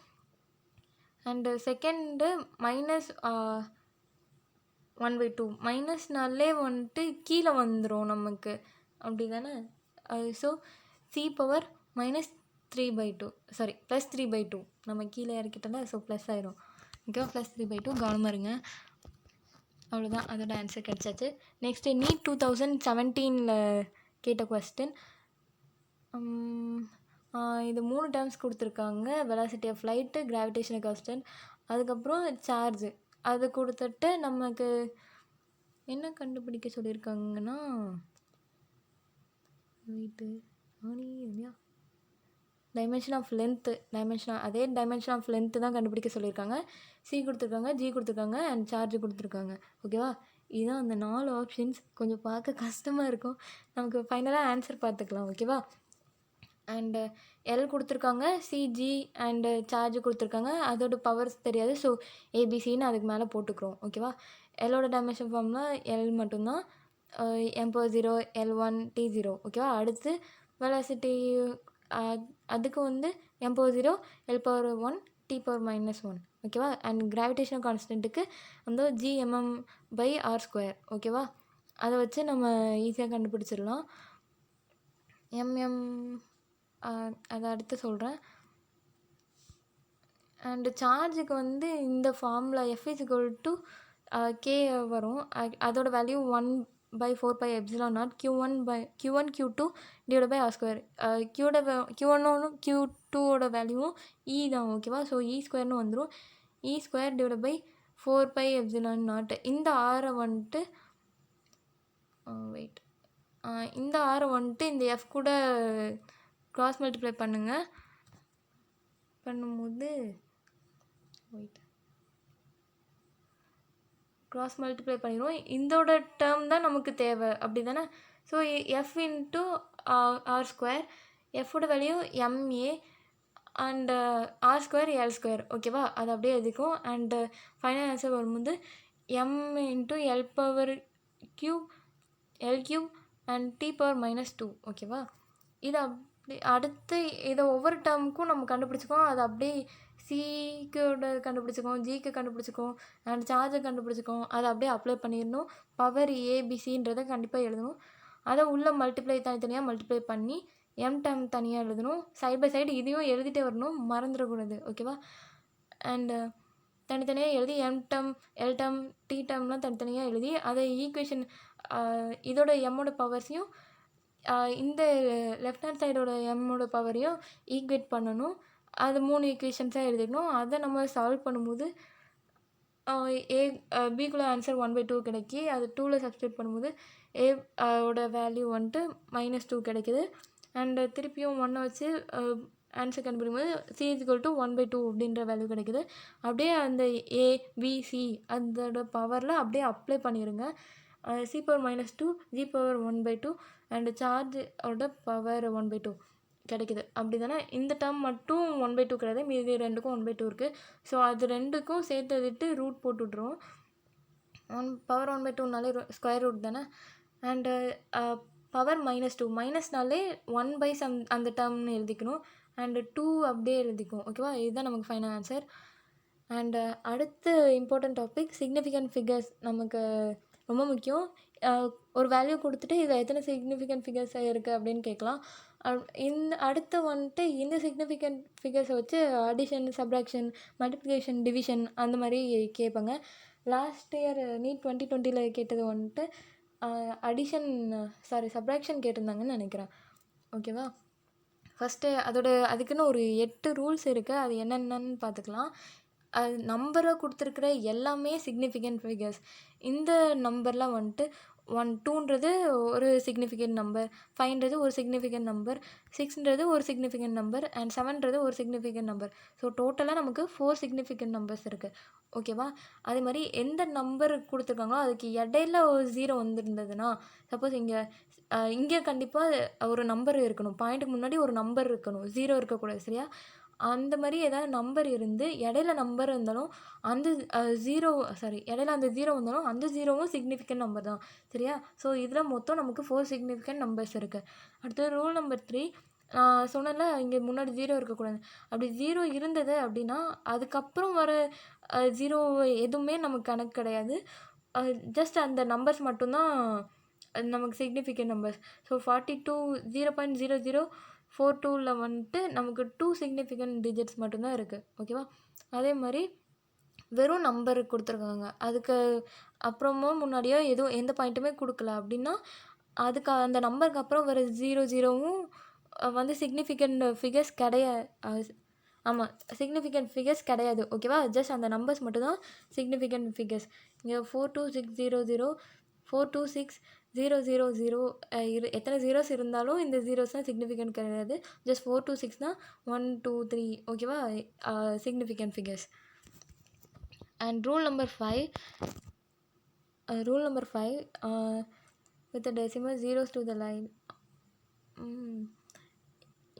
அண்டு செகண்டு -1/2 மைனஸ்னாலே வந்துட்டு கீழே வந்துடும் நமக்கு, அப்படி தானே. ஸோ சி பவர் -3/2 +3/2 நம்ம கீழே இறக்கிட்டோம்ல, ஸோ ப்ளஸ் ஆயிரும் ஓகேவா. +3/2 கவனமாக இருங்க. அவ்வளோதான், அதோட ஆன்சர் கிடச்சாச்சு. நெக்ஸ்ட்டு நீட் 2017 கேட்ட கொஸ்டின். இது 3 டேர்ம்ஸ் கொடுத்துருக்காங்க. Velocity of light, gravitational constant, அதுக்கப்புறம் சார்ஜு. அது கொடுத்துட்டு நமக்கு என்ன கண்டுபிடிக்க சொல்லியிருக்காங்கன்னா டைமென்ஷன் ஆஃப் லென்த்து, அதே டைமென்ஷன் ஆஃப் லென்த்து தான் கண்டுபிடிக்க சொல்லியிருக்காங்க. சி கொடுத்துருக்காங்க, ஜி கொடுத்துருக்காங்க அண்ட் சார்ஜ் கொடுத்துருக்காங்க ஓகேவா. இதுதான் அந்த 4 ஆப்ஷன்ஸ். கொஞ்சம் பார்க்க கஷ்டமாக இருக்கும், நமக்கு ஃபைனலாக ஆன்சர் பார்த்துக்கலாம் ஓகேவா. அண்டு எல் கொடுத்துருக்காங்க, சிஜி அண்டு சார்ஜ் கொடுத்துருக்காங்க. அதோட பவர்ஸ் தெரியாது, ஸோ ஏபிசின்னு அதுக்கு மேலே போட்டுக்கிறோம் ஓகேவா. எல்லோட டைமென்ஷன் ஃபார்ம்னா எல் மட்டும்தான், m/0 L1 T0 ஓகேவா. அடுத்து வெலாசிட்டி அதுக்கு வந்து m/0 L/1 T⁻⁻1 ஓகேவா. அண்ட் கிராவிடேஷனல் கான்ஸ்டன்ட்டுக்கு வந்து gmm/r² ஓகேவா. அதை வச்சு நம்ம ஈஸியாக கண்டுபிடிச்சிடலாம். அதை அடுத்து சொல்கிறேன். அண்டு சார்ஜுக்கு வந்து இந்த ஃபார்முலா F = k வரும். அதோட value 1/4πε0 Q1 Q2 /r². Q1 Q2ஓட வேல்யூவும் E தான் ஓகேவா. ஸோ E² வந்துடும். E² /4πε0. இந்த ஆரை வந்துட்டு இந்த ஆரை வந்துட்டு இந்த F கூட க்ராஸ் மல்டிப்ளை பண்ணும்போது க்ராஸ் மல்டிப்ளை பண்ணிடுவோம். இதோட டேர்ம் தான் நமக்கு தேவை, அப்படி தானே. ஸோ F × r², எஃபோட value MA and r² L² ஓகேவா. அது அப்படியே எழுதிக்கும். அண்டு ஃபைனல் ஆன்சர் வரும்போது m × L³ அண்ட் T⁻⁻2 ஓகேவா. இது அப்படி அடுத்து இதை ஒவ்வொரு டேர்முக்கும் நம்ம கண்டுபிடிச்சிக்கோம். அது அப்படியே சிக்கோட கண்டுபிடிச்சிக்கோம், ஜிக்கு கண்டுபிடிச்சிக்கோம் அண்ட் சார்ஜை கண்டுபிடிச்சிக்கோம். அதை அப்படியே அப்ளை பண்ணிடணும். பவர் ஏபிசின்றதை கண்டிப்பாக எழுதணும். அதை உள்ள தனித்தனியாக மல்டிப்ளை பண்ணி எம் டேர்ம் தனியாக எழுதணும். சைட் பை சைடு இதையும் எழுதிட்டே வரணும், மறந்துடக்கூடாது ஓகேவா. அண்டு தனித்தனியாக எழுதி M term L term T டேர்ம்லாம் தனித்தனியாக எழுதி அதை ஈக்குவேஷன் இதோட எம்மோட பவர்ஸையும் இந்த லெஃப்ட் ஹேண்ட் சைடோட எம்மோட பவரையும் ஈக்குவேட் பண்ணணும். அது 3 ஈக்குவேஷன்ஸாக எழுதிக்கணும். அதை நம்ம சால்வ் பண்ணும்போது ஏ பிக்குள்ள ஆன்சர் 1/2 கிடைக்கி அது 2ல் சப்ஸ்டியூட் பண்ணும்போது ஏ ஓட வேல்யூ வந்துட்டு -2 கிடைக்குது. அண்டு திருப்பியும் 1 வச்சு ஆன்சர் கண்டுபிடிக்கும்போது c = 1/2 அப்படின்ற வேல்யூ கிடைக்குது. அப்படியே அந்த ஏபிசி அதோட பவரில் அப்படியே அப்ளை பண்ணிடுங்க. c power -2 g power 1/2 and சார்ஜோட power 1/2 கிடைக்குது. அப்படி தானே? இந்த டேர்ம் மட்டும் 1/2 கிடையாது, மீதி ரெண்டுக்கும் 1/2 இருக்குது. ஸோ அது ரெண்டுக்கும் சேர்த்து எழுதிட்டு ரூட் போட்டு விட்ருவோம். பவர் 1/2னாலே ஸ்கொயர் ரூட் தானே. அண்டு பவர் -2 மைனஸ்னாலே 1/some அந்த டேர்ம்னு எழுதிக்கணும். அண்டு 2 அப்படியே எழுதிக்கும். ஓகேவா? இதுதான் நமக்கு ஃபைனல் ஆன்சர். அண்டு அடுத்த இம்பார்ட்டன்ட் டாபிக் சிக்னிஃபிகண்ட் ஃபிகர்ஸ். நமக்கு ரொம்ப முக்கியம். ஒரு வேல்யூ கொடுத்துட்டு இதில் எத்தனை சிக்னிஃபிகண்ட் ஃபிகர்ஸ் இருக்குது அப்படின்னு கேட்கலாம். இந்த அடுத்து வந்துட்டு இந்த சிக்னிஃபிகண்ட் ஃபிகர்ஸை வச்சு அடிஷன், சப்ராக்ஷன், மல்டிப்ளிகேஷன், டிவிஷன் அந்த மாதிரி கேட்பாங்க. லாஸ்ட் இயர் நீட் 2020 கேட்டது வந்துட்டு சப்ராக்ஷன் கேட்டிருந்தாங்கன்னு நினைக்கிறேன். ஓகேவா? ஃபஸ்ட்டு அதுக்குன்னு ஒரு 8 ரூல்ஸ் இருக்குது. அது என்னென்னு பார்த்துக்கலாம். அது நம்பரை கொடுத்துருக்குற எல்லாமே சிக்னிஃபிகண்ட் ஃபிகர்ஸ். இந்த நம்பர்லாம் வந்துட்டு 1, 2ன்றது ஒரு சிக்னிஃபிகண்ட் நம்பர், 5ன்றது ஒரு சிக்னிஃபிகண்ட் நம்பர், 6ன்றது ஒரு சிக்னிஃபிகண்ட் நம்பர், அண்ட் 7ன்றது ஒரு சிக்னிஃபிகண்ட் நம்பர். ஸோ டோட்டலாக நமக்கு 4 சிக்னிஃபிகண்ட் நம்பர்ஸ் இருக்குது. ஓகேவா? அதே மாதிரி எந்த நம்பர் கொடுத்துருக்காங்களோ அதுக்கு இடையில ஒரு 0 வந்துருந்ததுன்னா, சப்போஸ் இங்கே கண்டிப்பாக ஒரு நம்பர் இருக்கணும். பாயிண்ட்டுக்கு முன்னாடி ஒரு நம்பர் இருக்கணும், 0 இருக்கக்கூடாது. சரியா? அந்த மாதிரி ஏதாவது நம்பர் இருந்து இடையில நம்பர் இருந்தாலும் அந்த இடையில அந்த 0 வந்தாலும் அந்த 0வும் சிக்னிஃபிகண்ட் நம்பர் தான். சரியா? ஸோ இதில் மொத்தம் நமக்கு 4 சிக்னிஃபிகண்ட் நம்பர்ஸ் இருக்குது. அடுத்தது ரூல் நம்பர் 3. சொன்னல இங்கே முன்னாடி 0 இருக்கக்கூடாது. அப்படி 0 இருந்தது அப்படின்னா அதுக்கப்புறம் வர 0 எதுவுமே நமக்கு கணக்கு கிடையாது. ஜஸ்ட் அந்த நம்பர்ஸ் மட்டும்தான் நமக்கு சிக்னிஃபிகண்ட் நம்பர்ஸ். ஸோ 42 0.0042ல் வந்துட்டு நமக்கு 2 சிக்னிஃபிகண்ட் டிஜிட்ஸ் மட்டும்தான் இருக்குது. ஓகேவா? அதே மாதிரி வெறும் நம்பர் கொடுத்துருக்காங்க, அதுக்கு அப்புறமும் முன்னாடியோ எந்த பாயிண்ட்டுமே கொடுக்கல அப்படின்னா அதுக்கு அந்த நம்பருக்கு அப்புறம் வர 00வும் வந்து சிக்னிஃபிகண்ட் ஃபிகர்ஸ் கிடையாது. ஆமாம், சிக்னிஃபிகண்ட் ஃபிகர்ஸ் கிடையாது. ஓகேவா? ஜஸ்ட் அந்த நம்பர்ஸ் மட்டும்தான் சிக்னிஃபிகண்ட் ஃபிகர்ஸ். இங்கே 42600 426,000 எத்தனை ஜீரோஸ் இருந்தாலும் இந்த ஜீரோஸ் தான் சிக்னிஃபிகண்ட் கிடையாது. ஜஸ்ட் 426 தான் 1 2 3. ஓகேவா? Significant figures. And rule number 5 with the decimal zeros to the line.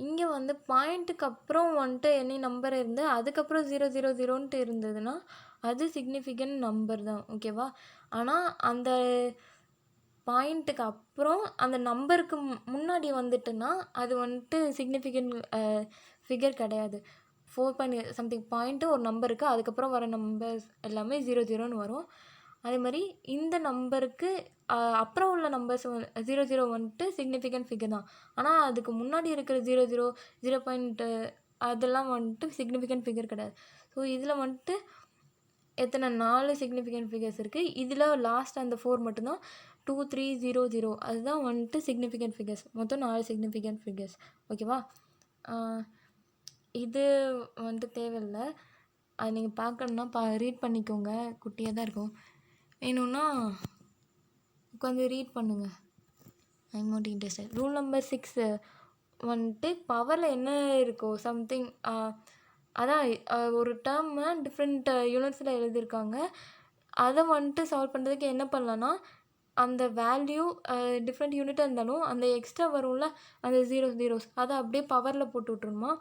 இங்கே வந்து பாயிண்ட்டுக்கு அப்புறம் வந்துட்டு எனி நம்பர் இருந்து அதுக்கப்புறம் 000ன்ட்டு இருந்ததுன்னா அது சிக்னிஃபிகண்ட் நம்பர் தான். ஓகேவா? ஆனால் அந்த பாயிண்ட்டுக்கு அப்புறம் அந்த நம்பருக்கு முன்னாடி வந்துட்டுன்னா அது வந்துட்டு சிக்னிஃபிகண்ட் ஃபிகர் கிடையாது. 4 பாயிண்ட்டு ஒரு நம்பருக்கு அதுக்கப்புறம் வர நம்பர்ஸ் எல்லாமே 00ன்னு வரும். அதே மாதிரி இந்த நம்பருக்கு அப்புறம் உள்ள நம்பர்ஸ் 00 வந்துட்டு சிக்னிஃபிகண்ட் ஃபிகர் தான். ஆனால் அதுக்கு முன்னாடி இருக்கிற 00 0 அதெல்லாம் வந்துட்டு சிக்னிஃபிகண்ட் ஃபிகர் கிடையாது. ஸோ இதில் வந்துட்டு எத்தனை 4 சிக்னிஃபிகண்ட் ஃபிகர்ஸ் இருக்குது. இதில் லாஸ்ட் அந்த 4 மட்டும்தான் 2300. அதுதான் வந்துட்டு சிக்னிஃபிகண்ட் ஃபிகர்ஸ். மொத்தம் 4 சிக்னிஃபிகண்ட் ஃபிகர்ஸ். ஓகேவா? இது வந்துட்டு தேவையில்லை. அது நீங்கள் பார்க்கணுன்னா ரீட் பண்ணிக்கோங்க, குட்டியாக தான் இருக்கும். வேணும்னா உட்காந்து ரீட் பண்ணுங்கள். I am not interested. Rule number 6 வந்துட்டு பவரில் என்ன இருக்கோ சம்திங், அதான் ஒரு டேர்மை டிஃப்ரெண்ட் யூனிட்ஸில் எழுதியிருக்காங்க. அதை வந்துட்டு சால்வ் பண்ணுறதுக்கு என்ன பண்ணலான்னா அந்த வேல்யூ டிஃப்ரெண்ட் யூனிட்டாக இருந்தாலும் அந்த எக்ஸ்ட்ரா வரும்ல அந்த ஜீரோஸ் அதை அப்படியே பவரில் போட்டு விட்ருணுமா.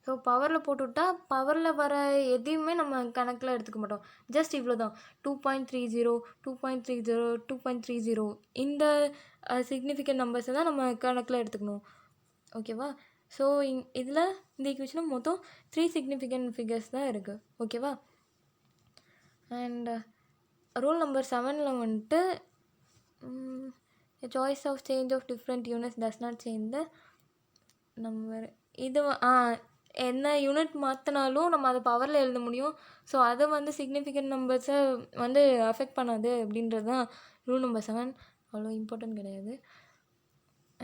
ஸோ பவரில் போட்டுவிட்டா பவரில் வர எதையுமே நம்ம கணக்கில் எடுத்துக்க மாட்டோம். ஜஸ்ட் இவ்வளோ தான் 2.30 2.30 2.30 இந்த சிக்னிஃபிகண்ட் நம்பர்ஸை தான் நம்ம கணக்கில் எடுத்துக்கணும். ஓகேவா? ஸோ இதில் இந்த ஈக்குவேஷனில் மொத்தம் 3 சிக்னிஃபிகண்ட் ஃபிகர்ஸ் தான் இருக்குது. ஓகேவா? அண்ட் ரூல் நம்பர் 7ல் வந்துட்டு choice of change of different units does not change the number. இது என்ன யூனிட் மாற்றினாலும் நம்ம அதை பவரில் எழுத முடியும். ஸோ அதை வந்து சிக்னிஃபிகண்ட் நம்பர்ஸை வந்து அஃபெக்ட் பண்ணாது அப்படின்றது தான் ரூல் நம்பர் 7. அவ்வளோ இம்பார்ட்டன்ட் கிடையாது.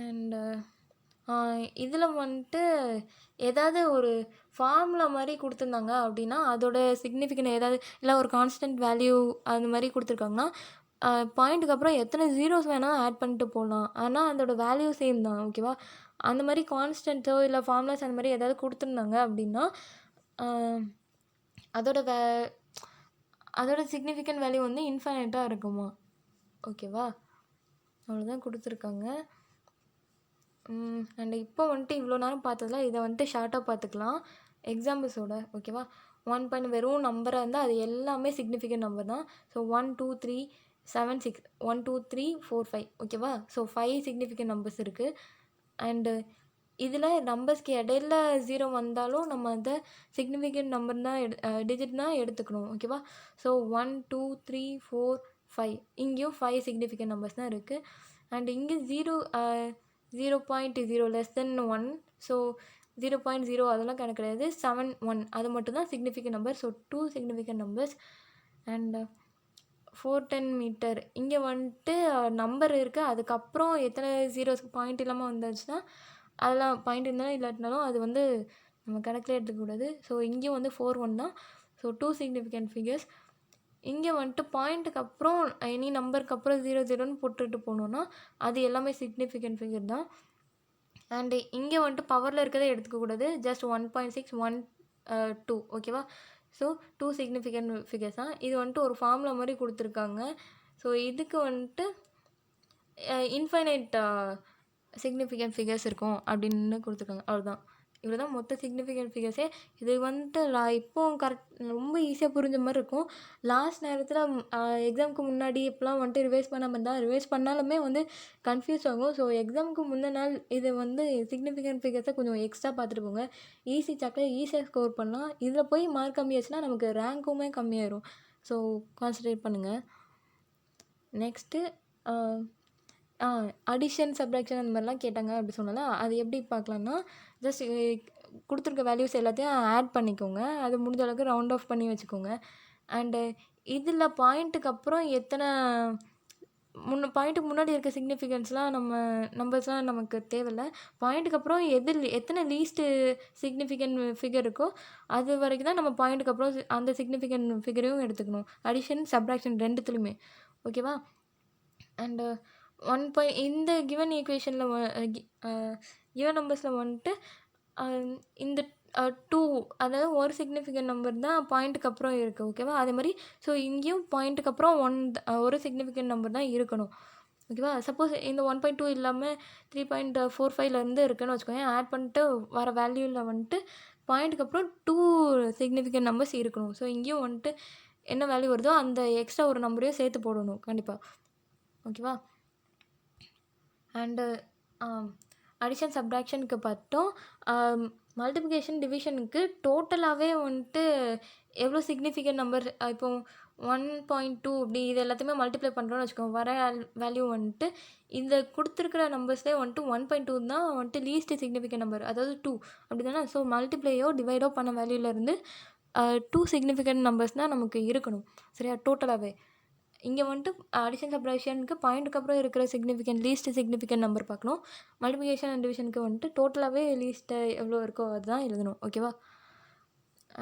அண்டு இதில் வந்துட்டு ஏதாவது ஒரு ஃபார்முலா மாதிரி கொடுத்துருந்தாங்க அப்படின்னா அதோட சிக்னிஃபிகண்ட் ஏதாவது இல்லை ஒரு கான்ஸ்டன்ட் வேல்யூ அந்த மாதிரி கொடுத்துருக்காங்கன்னா பாயிண்ட்டுக்கு அப்புறம் எத்தனை ஜீரோஸ் வேணால் ஆட் பண்ணிட்டு போகலாம். ஆனால் அதோட வேல்யூ சேம் தான். ஓகேவா? அந்த மாதிரி கான்ஸ்டன்ட்டோ இல்லை ஃபார்முலாஸ் அந்த மாதிரி ஏதாவது கொடுத்துருந்தாங்க அப்படின்னா அதோட சிக்னிஃபிகண்ட் வேல்யூ வந்து இன்ஃபைனைட்டாக இருக்குமா? ஓகேவா? அவ்வளோதான் கொடுத்துருக்காங்க. அண்ட் இப்போ வந்துட்டு இவ்வளோ நேரம் பார்த்ததுல இதை வந்துட்டு ஷார்ட்டாக பார்த்துக்கலாம் எக்ஸாம்பிள்ஸோட. ஓகேவா? 1 பாயிண்ட் வெறும் நம்பராக இருந்தால் அது எல்லாமே சிக்னிஃபிகண்ட் நம்பர் தான். ஸோ 1 2 3 7 6 1 2 3 4 5. ஓகேவா? ஸோ 5 சிக்னிஃபிகண்ட் நம்பர்ஸ் இருக்குது. அண்டு இதில் நம்பர்ஸ்க்கு இடையில 0 வந்தாலும் நம்ம அதை சிக்னிஃபிகண்ட் நம்பர் தான் டிஜிட் தான் எடுத்துக்கணும். ஓகேவா? ஸோ 1 2 3 4 5 இங்கேயும் 5 சிக்னிஃபிகண்ட் நம்பர்ஸ் தான் இருக்குது. அண்ட் இங்கே 0.0 லெஸ் தென் 1. ஸோ 0.0 அதெல்லாம் கணக்கு கிடையாது. 7 1 அது மட்டும் தான் significant number. So 2 significant numbers. And 410 metre இங்கே வந்துட்டு நம்பர் இருக்குது. அதுக்கப்புறம் எத்தனை ஜீரோஸ் பாயிண்ட் இல்லாமல் வந்துச்சுன்னா அதெல்லாம் பாயிண்ட் இருந்தாலும் இல்லாட்டினாலும் அது வந்து நம்ம கணக்கில் எடுத்துக்கூடாது. ஸோ இங்கேயும் வந்து 4 1 தான். So 2 significant figures. இங்கே வந்துட்டு பாயிண்ட்டுக்கு அப்புறம் எனி நம்பருக்கு அப்புறம் 0 0ன்னு போட்டுட்டு போனோன்னா அது எல்லாமே சிக்னிஃபிகண்ட் ஃபிகர் தான். அண்டு இங்கே வந்துட்டு பவரில் இருக்கிறதே எடுத்துக்கக்கூடாது. ஜஸ்ட் 1.6 1 2. ஓகேவா? ஸோ 2 சிக்னிஃபிகண்ட் ஃபிகர்ஸ் தான். இது வந்துட்டு ஒரு ஃபார்முலா மாதிரி கொடுத்துருக்காங்க. ஸோ இதுக்கு வந்துட்டு இன்ஃபைனைட் சிக்னிஃபிகண்ட் ஃபிகர்ஸ் இருக்கும் அப்படின்னு கொடுத்துருக்காங்க. அவ்வளோதான். இவ்வளோ தான் மொத்த சிக்னிஃபிகண்ட் ஃபிகர்ஸே. இது வந்துட்டு இப்போது ரொம்ப ஈஸியாக புரிஞ்ச மாதிரி இருக்கும். லாஸ்ட் நேரத்தில் எக்ஸாமுக்கு முன்னாடி இப்போலாம் வந்துட்டு ரிவைஸ் பண்ணாமல் இருந்தால் ரிவைஸ் பண்ணாலுமே வந்து கன்ஃபியூஸ் ஆகும். ஸோ எக்ஸாமுக்கு முந்தின நாள் இது வந்து சிக்னிஃபிகண்ட் ஃபிகர்ஸை கொஞ்சம் எக்ஸ்ட்ரா பார்த்துட்டு போங்க. ஈஸி சாக்கில் ஈஸியாக ஸ்கோர் பண்ணலாம். இதில் போய் மார்க் கம்மியாச்சுன்னா நமக்கு ரேங்க்குமே கம்மியாயிரும். ஸோ கான்சன்ட்ரேட் பண்ணுங்கள். நெக்ஸ்ட்டு அடிஷன் சப்ராக்ஷன் அந்த மாதிரிலாம் கேட்டாங்க அப்படி சொன்னால அது எப்படி பார்க்கலான்னா ஜஸ்ட் கொடுத்துருக்க வேல்யூஸ் எல்லாத்தையும் ஆட் பண்ணிக்கோங்க. அது முடிஞ்ச அளவுக்கு ரவுண்ட் ஆஃப் பண்ணி வச்சுக்கோங்க. அண்டு இதில் பாயிண்ட்டுக்கு அப்புறம் எத்தனை பாயிண்ட்டுக்கு முன்னாடி இருக்க சிக்னிஃபிகன்ஸ்லாம் நம்பர்ஸ்லாம் நமக்கு தேவையில்லை. பாயிண்ட்டுக்கு அப்புறம் எத்தனை லீஸ்ட்டு சிக்னிஃபிகண்ட் ஃபிகர் இருக்கோ அது வரைக்கும் தான் நம்ம பாயிண்ட்டுக்கு அப்புறம் அந்த சிக்னிஃபிகண்ட் ஃபிகரையும் எடுத்துக்கணும். அடிஷன் சப்ராக்ஷன் ரெண்டுத்துலையுமே. ஓகேவா? அண்டு இந்த கிவன் ஈக்குவேஷனில் கிவன் நம்பர்ஸில் வந்துட்டு இந்த 2 அதாவது ஒரு சிக்னிஃபிகண்ட் நம்பர் தான் பாயிண்ட்டுக்கு அப்புறம் இருக்குது. ஓகேவா? அதே மாதிரி ஸோ இங்கேயும் பாயிண்ட்டுக்கு அப்புறம் ஒரு சிக்னிஃபிகண்ட் நம்பர் தான் இருக்கணும். ஓகேவா? சப்போஸ் இந்த 1.2 இல்லாமல் 3.45 இருக்குன்னு வச்சுக்கோங்க. ஆட் பண்ணிட்டு வர வேல்யூவில் வந்துட்டு பாயிண்ட்டுக்கு அப்புறம் 2 சிக்னிஃபிகண்ட் நம்பர்ஸ் இருக்கணும். ஸோ இங்கேயும் வந்துட்டு என்ன வேல்யூ வருதோ அந்த எக்ஸ்ட்ரா ஒரு நம்பரையும் சேர்த்து போடணும் கண்டிப்பாக. ஓகேவா? அண்டு அடிஷன் சப்ராக்ஷனுக்கு பார்த்தோம். மல்டிப்ளிகேஷன் டிவிஷனுக்கு டோட்டலாகவே வந்துட்டு எவ்வளோ சிக்னிஃபிகண்ட் நம்பர் இப்போ 1.2 இப்படி இது எல்லாத்தையுமே மல்டிப்ளை பண்ணுறோன்னு வச்சுக்கோங்க. வர வேல்யூ வந்துட்டு இந்த கொடுத்துருக்குற நம்பர்ஸ்லேயே வந்துட்டு 1.2 தான் வந்துட்டு லீஸ்ட் சிக்னிஃபிகண்ட் நம்பர், அதாவது 2 அப்படி தானே. ஸோ மல்டிப்ளையோ டிவைடோ பண்ண வேல்யூலேருந்து 2 சிக்னிஃபிகண்ட் நம்பர்ஸ் தான் நமக்கு இருக்கணும். சரியா? டோட்டலாகவே இங்கே வந்துட்டு அடிஷன் சப்ராக்ஷனுக்கு பாயிண்ட்டுக்கு அப்புறம் இருக்கிற லீஸ்ட் சிக்னிஃபிகண்ட் நம்பர் பார்க்கணும். மல்டிப்ளிகேஷன் அண்ட் டிவிஷனுக்கு வந்துட்டு டோட்டலாகவே லீஸ்ட்டு எவ்வளோ இருக்கோ அதுதான் எழுதணும். ஓகேவா?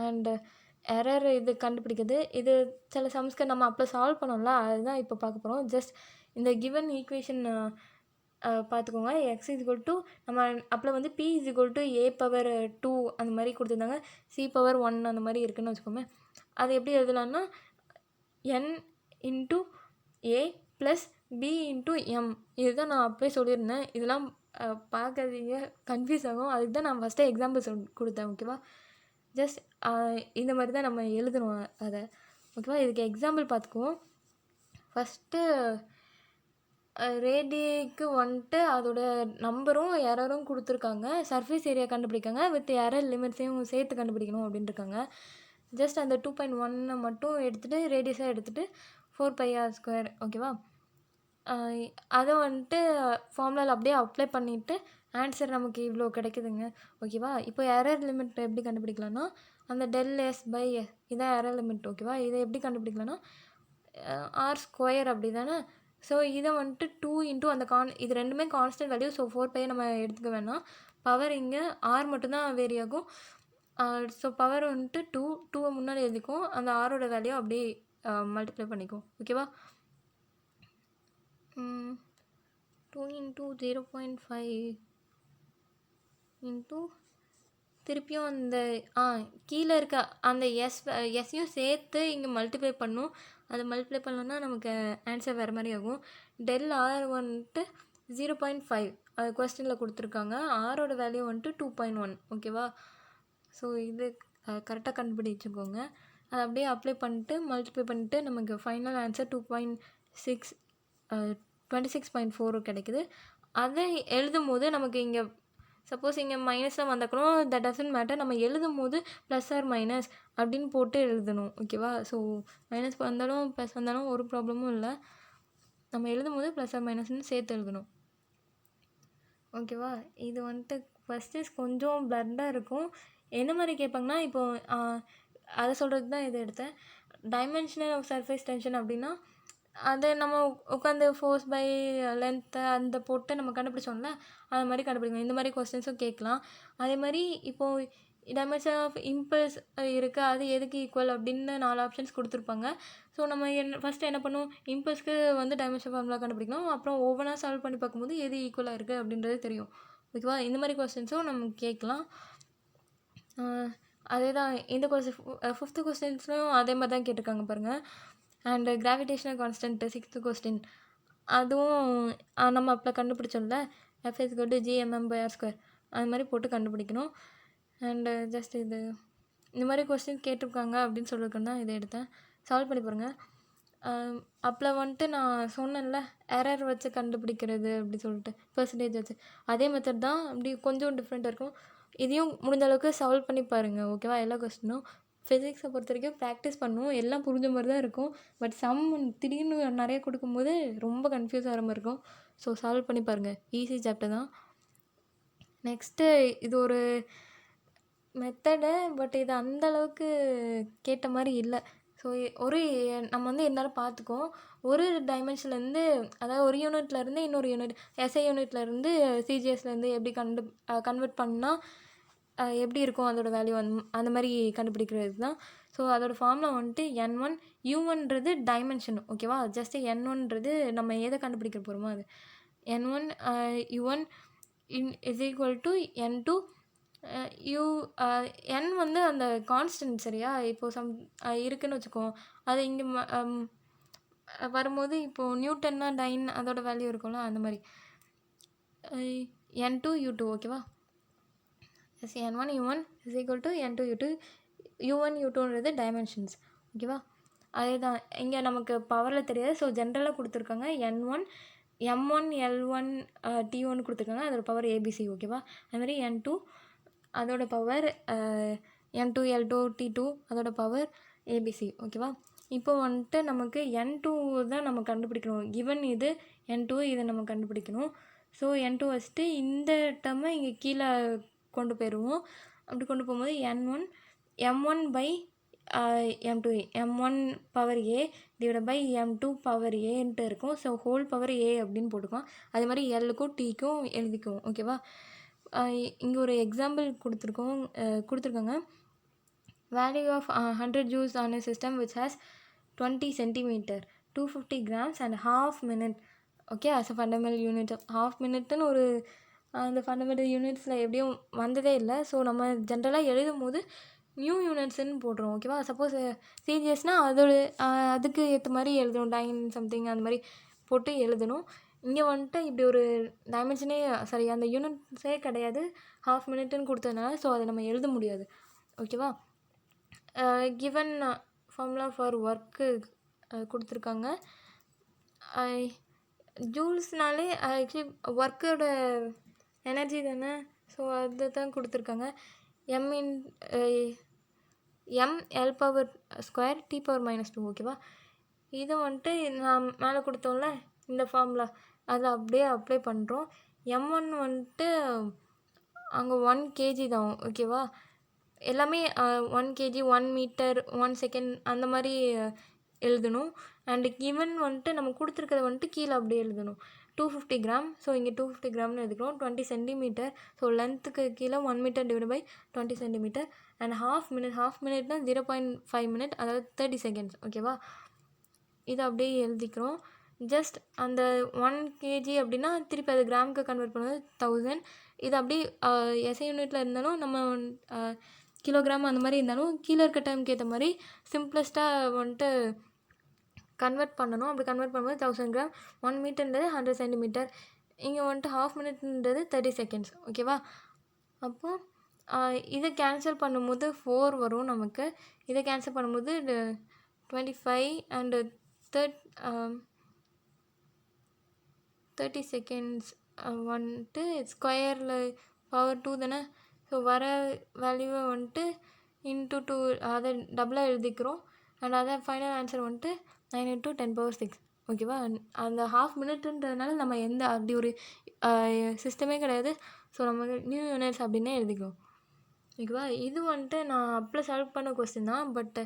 அண்டு எரர் இது கண்டுபிடிக்கிறது. இது சில சம்ஸ்க்கு நம்ம அப்போ சால்வ் பண்ணோம்ல அதுதான் இப்போ பார்க்க போகிறோம். ஜஸ்ட் இந்த கிவன் ஈக்குவேஷன் பார்த்துக்கோங்க. x = நம்ம அப்போ வந்து p = a⁻2 அந்த மாதிரி கொடுத்துருந்தாங்க. c⁻1 அந்த மாதிரி இருக்குதுன்னு வச்சுக்கோங்க. அது எப்படி எழுதலான்னா n × a + b × m. இதுதான் நான் அப்போயே சொல்லியிருந்தேன். இதெல்லாம் பார்க்காதீங்க, கன்ஃபியூஸ் ஆகும். அதுக்கு தான் நான் ஃபஸ்ட்டே எக்ஸாம்பிள்ஸ் கொடுத்தேன். ஓகேவா? ஜஸ்ட் இந்த மாதிரி தான் நம்ம எழுதணும் அதை. ஓகேவா? இதுக்கு எக்ஸாம்பிள் பார்த்துக்குவோம். ஃபஸ்ட்டு ரேடியேக்கு வந்துட்டு அதோட நம்பரும் எரரும் கொடுத்துருக்காங்க. சர்ஃபேஸ் ஏரியா கண்டுபிடிக்காங்க வித் எரர் லிமிட்ஸையும் சேர்த்து கண்டுபிடிக்கணும் அப்படின்ட்டுருக்காங்க. ஜஸ்ட் அந்த 2.1 மட்டும் எடுத்துகிட்டு ரேடியஸாக எடுத்துகிட்டு 4πr². ஓகேவா? அதை வந்துட்டு ஃபார்முலாவில் அப்படியே அப்ளை பண்ணிவிட்டு ஆன்சர் நமக்கு இவ்வளோ கிடைக்குதுங்க. ஓகேவா? இப்போ எரர் லிமிட் எப்படி கண்டுபிடிக்கலாம்னா, அந்த ∇s/s இதான் எரர் லிமிட். ஓகேவா? இதை எப்படி கண்டுபிடிக்கலாம்னா r² அப்படி தானே. ஸோ இதை வந்துட்டு 2 இன்ட்டு அந்த இது ரெண்டுமே கான்ஸ்டன்ட் வேல்யூ. ஸோ 4π நம்ம எடுத்துக்க வேணாம். பவர் இங்கே r மட்டும்தான் வேரி ஆகும். ஸோ பவர் வந்துட்டு 2 முன்னாடி எழுதிக்கும். அந்த ஆரோட வேல்யூ அப்படியே மல்டிப்ளை பண்ணிக்கும். ஓகேவா? 2 இன்ட்டு 0.5 இன்ட்டு திருப்பியும் அந்த கீழே இருக்க அந்த எஸ்ஸையும் சேர்த்து இங்கே மல்டிப்ளை பண்ணும். அதை மல்டிப்ளை பண்ணோன்னா நமக்கு ஆன்சர் வேறு மாதிரி ஆகும். ∇r வந்துட்டு 0.5 அது கொஸ்டினில் கொடுத்துருக்காங்க. ஆரோட வேல்யூ வந்துட்டு 2.1. ஓகேவா? ஸோ இது கரெக்டாக கண்டுபிடிச்சிக்கோங்க. அதை அப்படியே அப்ளை பண்ணிட்டு மல்டிப்ளை பண்ணிட்டு நமக்கு ஃபைனல் ஆன்சர் 26.4 கிடைக்குது. அதை எழுதும் போது நமக்கு இங்கே சப்போஸ் இங்கே மைனஸாக வந்தாக்கணும், தட் டசன்ட் மேட்டர். நம்ம எழுதும் போது ப்ளஸ் ஆர் மைனஸ் அப்படின்னு போட்டு எழுதணும். ஓகேவா? ஸோ மைனஸ் வந்தாலும் ப்ளஸ் வந்தாலும் ஒரு ப்ராப்ளமும் இல்லை. நம்ம எழுதும் போது ப்ளஸ் ஆர் மைனஸ்ன்னு சேர்த்து எழுதணும். ஓகேவா? இது வந்துட்டு ஃபஸ்ட்டு கொஞ்சம் பிளட்டாக இருக்கும். எந்த மாதிரி கேட்பாங்கன்னா, இப்போது அதை சொல்கிறதுக்கு தான் இதை எடுத்தேன். டைமென்ஷனல் ஆஃப் சர்ஃபேஸ் டென்ஷன் அப்படின்னா அதை நம்ம உட்காந்து ஃபோர்ஸ் பை லென்த்து அந்த போட்டு நம்ம கண்டுபிடிச்சோம்ல, அது மாதிரி கண்டுபிடிக்கணும். இந்த மாதிரி கொஸ்டின்ஸும் கேட்கலாம். அதே மாதிரி இப்போது டைமென்ஷன் ஆஃப் இம்பல்ஸ் இருக்குது, அது எதுக்கு ஈக்குவல் அப்படின்னு 4 ஆப்ஷன்ஸ் கொடுத்துருப்பாங்க. ஸோ நம்ம ஃபஸ்ட்டு என்ன பண்ணுவோம், இம்பல்ஸ்க்கு வந்து டைமென்ஷன் ஃபார்முலா கண்டுபிடிக்கணும். அப்புறம் ஒவ்வொன்றா சால்வ் பண்ணி பார்க்கும்போது எது ஈக்குவலாக இருக்குது அப்படின்றது தெரியும். ஓகேவா? இந்த மாதிரி கொஸ்டின்ஸும் நம்ம கேட்கலாம். அதே தான் இந்த கொஸ்டின் 5th கொஸ்டின்ஸ்லையும் அதே மாதிரி தான் கேட்டிருக்காங்க பாருங்கள். And gravitational constant 6th question அதுவும் நம்ம அப்போ கண்டுபிடிச்சோம்ல, F = gmm/r². அது மாதிரி போட்டு கண்டுபிடிக்கணும். அண்டு ஜஸ்ட் இது இந்த மாதிரி கொஸ்டின் கேட்டிருக்காங்க அப்படின்னு சொல்லியிருக்கேன் தான் இதை எடுத்தேன். சால்வ் பண்ணி பாருங்கள். அப்போ வந்துட்டு நான் சொன்னேன்ல எரர் வச்சு கண்டுபிடிக்கிறது அப்படி சொல்லிட்டு பெர்சன்டேஜ் வச்சு, அதே மெத்தட் தான். அப்படி கொஞ்சம் டிஃப்ரெண்ட்டாக இருக்கும். இதையும் முடிஞ்ச அளவுக்கு சால்வ் பண்ணி பாருங்கள். ஓகேவா? எல்லா கொஸ்டினும் ஃபிசிக்ஸை பொறுத்த வரைக்கும் ப்ராக்டிஸ் பண்ணுவோம். எல்லாம் புரிஞ்ச மாதிரி தான் இருக்கும். பட் திடீர்னு நிறைய கொடுக்கும்போது ரொம்ப கன்ஃபியூஸ் ஆகிற மாதிரி இருக்கும். ஸோ சால்வ் பண்ணி பாருங்கள். ஈஸி சாப்டர் தான். நெக்ஸ்ட்டு இது ஒரு மெத்தடு, பட் இது அந்தளவுக்கு கேட்ட மாதிரி இல்லை. ஸோ நம்ம வந்து இருந்தாலும் பார்த்துக்கோம். ஒரு டைமென்ஷன்லேருந்து, அதாவது ஒரு யூனிட்லேருந்து இன்னொரு யூனிட், எஸ்ஐ யூனிட்லேருந்து சிஜிஎஸ்லேருந்து எப்படி கன்வெர்ட் பண்ணால் எப்படி இருக்கும் அதோட வேல்யூ அந்த மாதிரி கண்டுபிடிக்கிறது தான். ஸோ அதோடய ஃபார்முலா வந்துட்டு n1 u1ன்றது டைமென்ஷன். ஓகேவா? ஜஸ்ட்டு n1ன்றது நம்ம எதை கண்டுபிடிக்க போகிறோமோ அது. n1 u1 = n2 n வந்து அந்த கான்ஸ்டன்ட். சரியா? இப்போது இருக்குதுன்னு வச்சுக்கோ, அது இங்கே வரும்போது இப்போது நியூட்டன்னா டைன் அதோட வேல்யூ இருக்கும்ல, அந்த மாதிரி n2 u2. ஓகேவா? n1 u1 = n2 u2. u1 u2ன்றது dimensions. ஓகேவா? அதே தான் இங்கே நமக்கு பவரில் தெரியாது. ஸோ ஜென்ரலாக கொடுத்துருக்காங்க n1 m1 l1 t1 கொடுத்துருக்காங்க. அதோட பவர் abc. ஓகேவா? அதுமாதிரி n2 அதோட பவர் m2 l2 t2 அதோட பவர் abc. ஓகேவா? இப்போ வந்துட்டு நமக்கு n2 தான் நம்ம கண்டுபிடிக்கணும். கிவன் இது n2 இதை நம்ம கண்டுபிடிக்கணும். ஸோ n2 வச்சுட்டு இந்த டம்மை இங்கே கீழே கொண்டு போயிடுவோம். அப்படி கொண்டு போகும்போது m1 m1/m2 m1 power a /m2 power ஏன்ட்டு இருக்கும். ஸோ ஹோல் பவர் a அப்படின்னு போட்டுக்கோம். அதே மாதிரி எல்லுக்கும் டீக்கும் எழுதிக்குவோம். ஓகேவா? இங்கே ஒரு எக்ஸாம்பிள் கொடுத்துருக்காங்க. Value of 100 joules on a system which has 20 centimeter 250 grams and half minute. Okay, as a fundamental unit of half minuteன்னு ஒரு அந்த ஃபண்டமெண்டல் யூனிட்ஸில் எப்படியும் வந்ததே இல்லை. ஸோ நம்ம ஜென்ரலாக எழுதும் போது நியூ யூனிட்ஸ்ன்னு போடுறோம். ஓகேவா? சப்போஸ் சிஜிஎஸ்னால் அதுக்கு ஏற்ற மாதிரி எழுதணும். டைன் சம்திங் அந்த மாதிரி போட்டு எழுதணும். இங்கே வந்துட்டு இப்படி ஒரு டைமென்ஷனே அந்த யூனிட்ஸே கிடையாது. ஹாஃப் மினிட்டுன்னு கொடுத்ததுனால ஸோ அதை நம்ம எழுத முடியாது. ஓகேவா? கிவன் ஃபார்முலா ஃபார் ஒர்க்கு கொடுத்துருக்காங்க. ஜூல்ஸ்னாலே ஆக்சுவலி ஒர்க்கோட எனர்ஜி தானே. ஸோ அது தான் கொடுத்துருக்காங்க. ml/² t⁻². ஓகேவா? இதை வந்துட்டு நான் மேலே கொடுத்தோம்ல இந்த ஃபார்முலா அதை அப்படியே அப்ளை பண்ணுறோம். m1 வந்துட்டு அங்கே 1 kg தான், ஓகேவா? எல்லாமே 1 kg 1 மீட்டர் 1 செகண்ட் அந்த மாதிரி எழுதணும். அண்டு கிவன் வந்துட்டு நம்ம கொடுத்துருக்கத வந்துட்டு கீழே அப்படியே எழுதணும். 250 கிராம், ஸோ இங்கே 250 கிராம்னு எழுதிக்கிறோம். 20 சென்டிமீட்டர், ஸோ லென்த்துக்கு கீழே 1 metre divide by 20 centimetre. And half மினிட்னா 0.5 மினிட், அதாவது 30 செகண்ட்ஸ், ஓகேவா? இதை அப்படியே எழுதிக்கிறோம். ஜஸ்ட் அந்த 1 kg அப்படின்னா திருப்பி அது கிராமுக்கு கன்வெர்ட் பண்ணுவது 1000. இது அப்படியே எஸ்ஐ யூனிட்டில் இருந்தாலும் நம்ம கிலோகிராம் அந்த மாதிரி இருந்தாலும் கீழே இருக்க டைமுக்கு ஏற்ற மாதிரி சிம்பிளஸ்ட்டாக வந்துட்டு கன்வெர்ட் பண்ணணும். அப்படி கன்வெர்ட் பண்ணும்போது 1000 கிராம், 1 மீட்டர்ன்றது 100 சென்டிமீட்டர், இங்கே வந்துட்டு ஹாஃப் மினிட்ன்றது 30 செகண்ட்ஸ், ஓகேவா? அப்போது இதை கேன்சல் பண்ணும்போது 4 வரும் நமக்கு. இதை கேன்சல் பண்ணும்போது 25 அண்டு 30 செகண்ட்ஸ் வந்துட்டு ஸ்கொயரில் பவர் 2 தானே. ஸோ வர வேல்யூவை வந்துட்டு இன்ட்டு 2 அதை டபுளாக எழுதிக்கிறோம். அண்ட் அதை ஃபைனல் ஆன்சர் வந்துட்டு 9 × 10⁶, ஓகேவா? அந்த ஹாஃப் மினிட்ன்றதுனால நம்ம எந்த அப்படி ஒரு சிஸ்டமே கிடையாது. ஸோ நம்ம நியூ யூனிட்ஸ் அப்படின்னே எழுதிக்குவோம், ஓகேவா? இது வந்துட்டு நான் அப்போ சால்வ் பண்ண கொஸ்டின் தான். பட்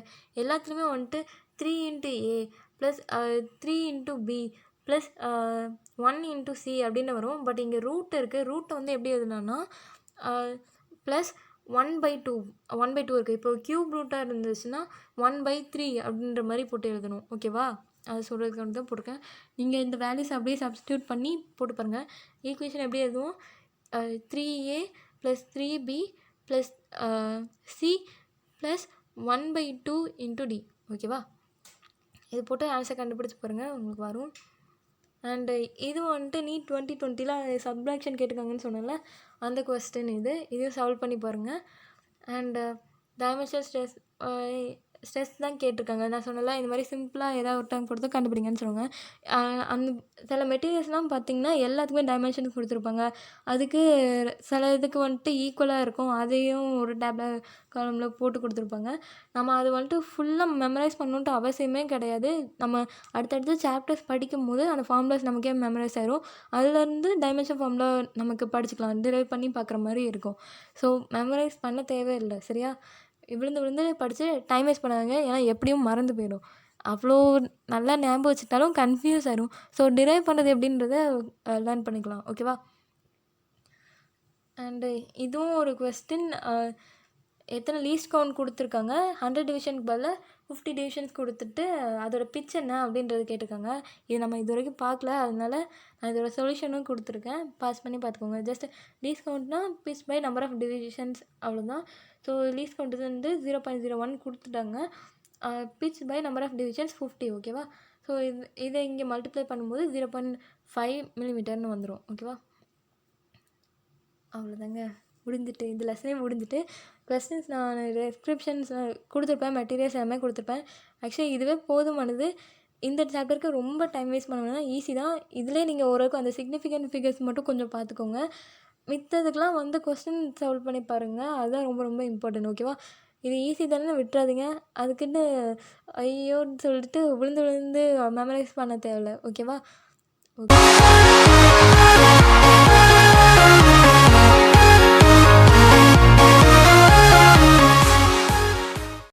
எல்லாத்துலேயுமே வந்துட்டு 3 × A plus 3 × B plus 1 × C அப்படின்னு வரும். பட் இங்கே ரூட் இருக்குது. ரூட்டை வந்து எப்படி எழுதலாம்னா ப்ளஸ் 1/2 இருக்குது. இப்போ க்யூப் ரூட்டாக இருந்துச்சுன்னா 1/3 அப்படின்ற மாதிரி போட்டு எழுதணும், ஓகேவா? அது சொல்கிறதுக்கு வந்து தான் போட்டிருக்கேன். நீங்கள் இந்த வேல்யூஸ் அப்படியே சப்ஸ்டியூட் பண்ணி போட்டு பாருங்கள். ஈக்குவேஷன் எப்படி எழுதுவோம்? 3A plus 3B plus C plus 1/2 × D, ஓகேவா? இது போட்டு ஆன்சர் கண்டுபிடிச்சி பாருங்கள், உங்களுக்கு வரும். அண்டு இது வந்துட்டு நீட் 2020 சப்ட்ராக்ஷன் கேட்டிருக்காங்கன்னு சொன்னேன்ல, அந்த கொஸ்டின் இதையும் சால்வ் பண்ணி பாருங்கள். அண்டு டைமென்ஷனல் ஸ்ட்ரெஸ் தான் கேட்டிருக்காங்க. நான் சொன்னல இந்த மாதிரி சிம்பிளாக ஏதாவது ஒரு டைம் கொடுத்து கண்டுபிடிங்கன்னு சொல்லுவாங்க. அந்த சில மெட்டீரியல்ஸ்லாம் பார்த்திங்கன்னா எல்லாத்துக்குமே டைமென்ஷன் கொடுத்துருப்பாங்க. அதுக்கு சில இதுக்கு வந்துட்டு ஈக்குவலாக இருக்கும், அதையும் ஒரு டேப்ல காலமில் போட்டு கொடுத்துருப்பாங்க. நம்ம அது வந்துட்டு ஃபுல்லாக மெமரைஸ் பண்ணணுன்ட்டு அவசியமே கிடையாது. நம்ம அடுத்தடுத்து சாப்டர்ஸ் படிக்கும் போது அந்த ஃபார்முலாஸ் நமக்கே மெமரைஸ் ஆயிரும். அதுலேருந்து டைமென்ஷன் ஃபார்முலா நமக்கு படிச்சுக்கலாம், டிரைவ் பண்ணி பார்க்குற மாதிரி இருக்கும். ஸோ மெமரைஸ் பண்ண தேவையில்லை, சரியா? விழுந்து படித்து டைம் வேஸ்ட் பண்ணாங்க, ஏன்னா எப்படியும் மறந்து போயிடும். அவ்வளோ நல்லா ஞாபகம் வச்சுட்டாலும் கன்ஃபியூஸ் ஆயிடும். ஸோ டிரைவ் பண்ணுறது எப்படின்றத லேர்ன் பண்ணிக்கலாம், ஓகேவா? அண்டு இதுவும் ஒரு கொஸ்டின். எத்தனை லீஸ்ட் கவுண்ட் கொடுத்துருக்காங்க, 100 டிவிஷனுக்கு பதில் 50 டிவிஷன்ஸ் கொடுத்துட்டு அதோட பிச் என்ன அப்படின்றது கேட்டிருக்காங்க. இது நம்ம இது வரைக்கும் பார்க்கல, அதனால நான் இதோட சொல்யூஷனும் கொடுத்துருக்கேன், பாஸ் பண்ணி பார்த்துக்கோங்க. ஜஸ்ட் லீஸ்ட் கவுண்ட்னா pitch by number of divisions, அவ்வளோதான். ஸோ லீஸ்ட் கவுண்ட் வந்து 0.01 கொடுத்துட்டாங்க. Pitch by number of divisions 50, ஓகேவா? ஸோ இதை இங்கே மல்டிப்ளை பண்ணும்போது 0.5 மில்லிமீட்டர்னு வந்துடும், ஓகேவா? அவ்வளோதாங்க, முடிஞ்சிட்டு இந்த லெசனே முடிஞ்சிட்டு. கொஸ்டின்ஸ் நான் டிஸ்கிரிப்ஷன்ஸ் கொடுத்துருப்பேன், மெட்டீரியல்ஸ் எல்லாமே கொடுத்துருப்பேன். ஆக்சுவலி இதுவே போதுமானது. இந்த சாப்டருக்கு ரொம்ப டைம் வேஸ்ட் பண்ணணும்னா ஈஸி தான். இதிலே நீங்கள் ஓரளவுக்கு அந்த சிக்னிஃபிகண்ட் ஃபிகர்ஸ் மட்டும் கொஞ்சம் பார்த்துக்கோங்க. மித்ததுக்கெலாம் வந்து கொஸ்டின் சால்வ் பண்ணி பாருங்கள், அதுதான் ரொம்ப ரொம்ப இம்பார்ட்டன்ட், ஓகேவா? இது ஈஸி தானே விட்டுறாதீங்க. அதுக்குன்னு ஐயோன்னு சொல்லிட்டு விழுந்து மெமரைஸ் பண்ண தேவையில்ல, ஓகேவா? ஓகே.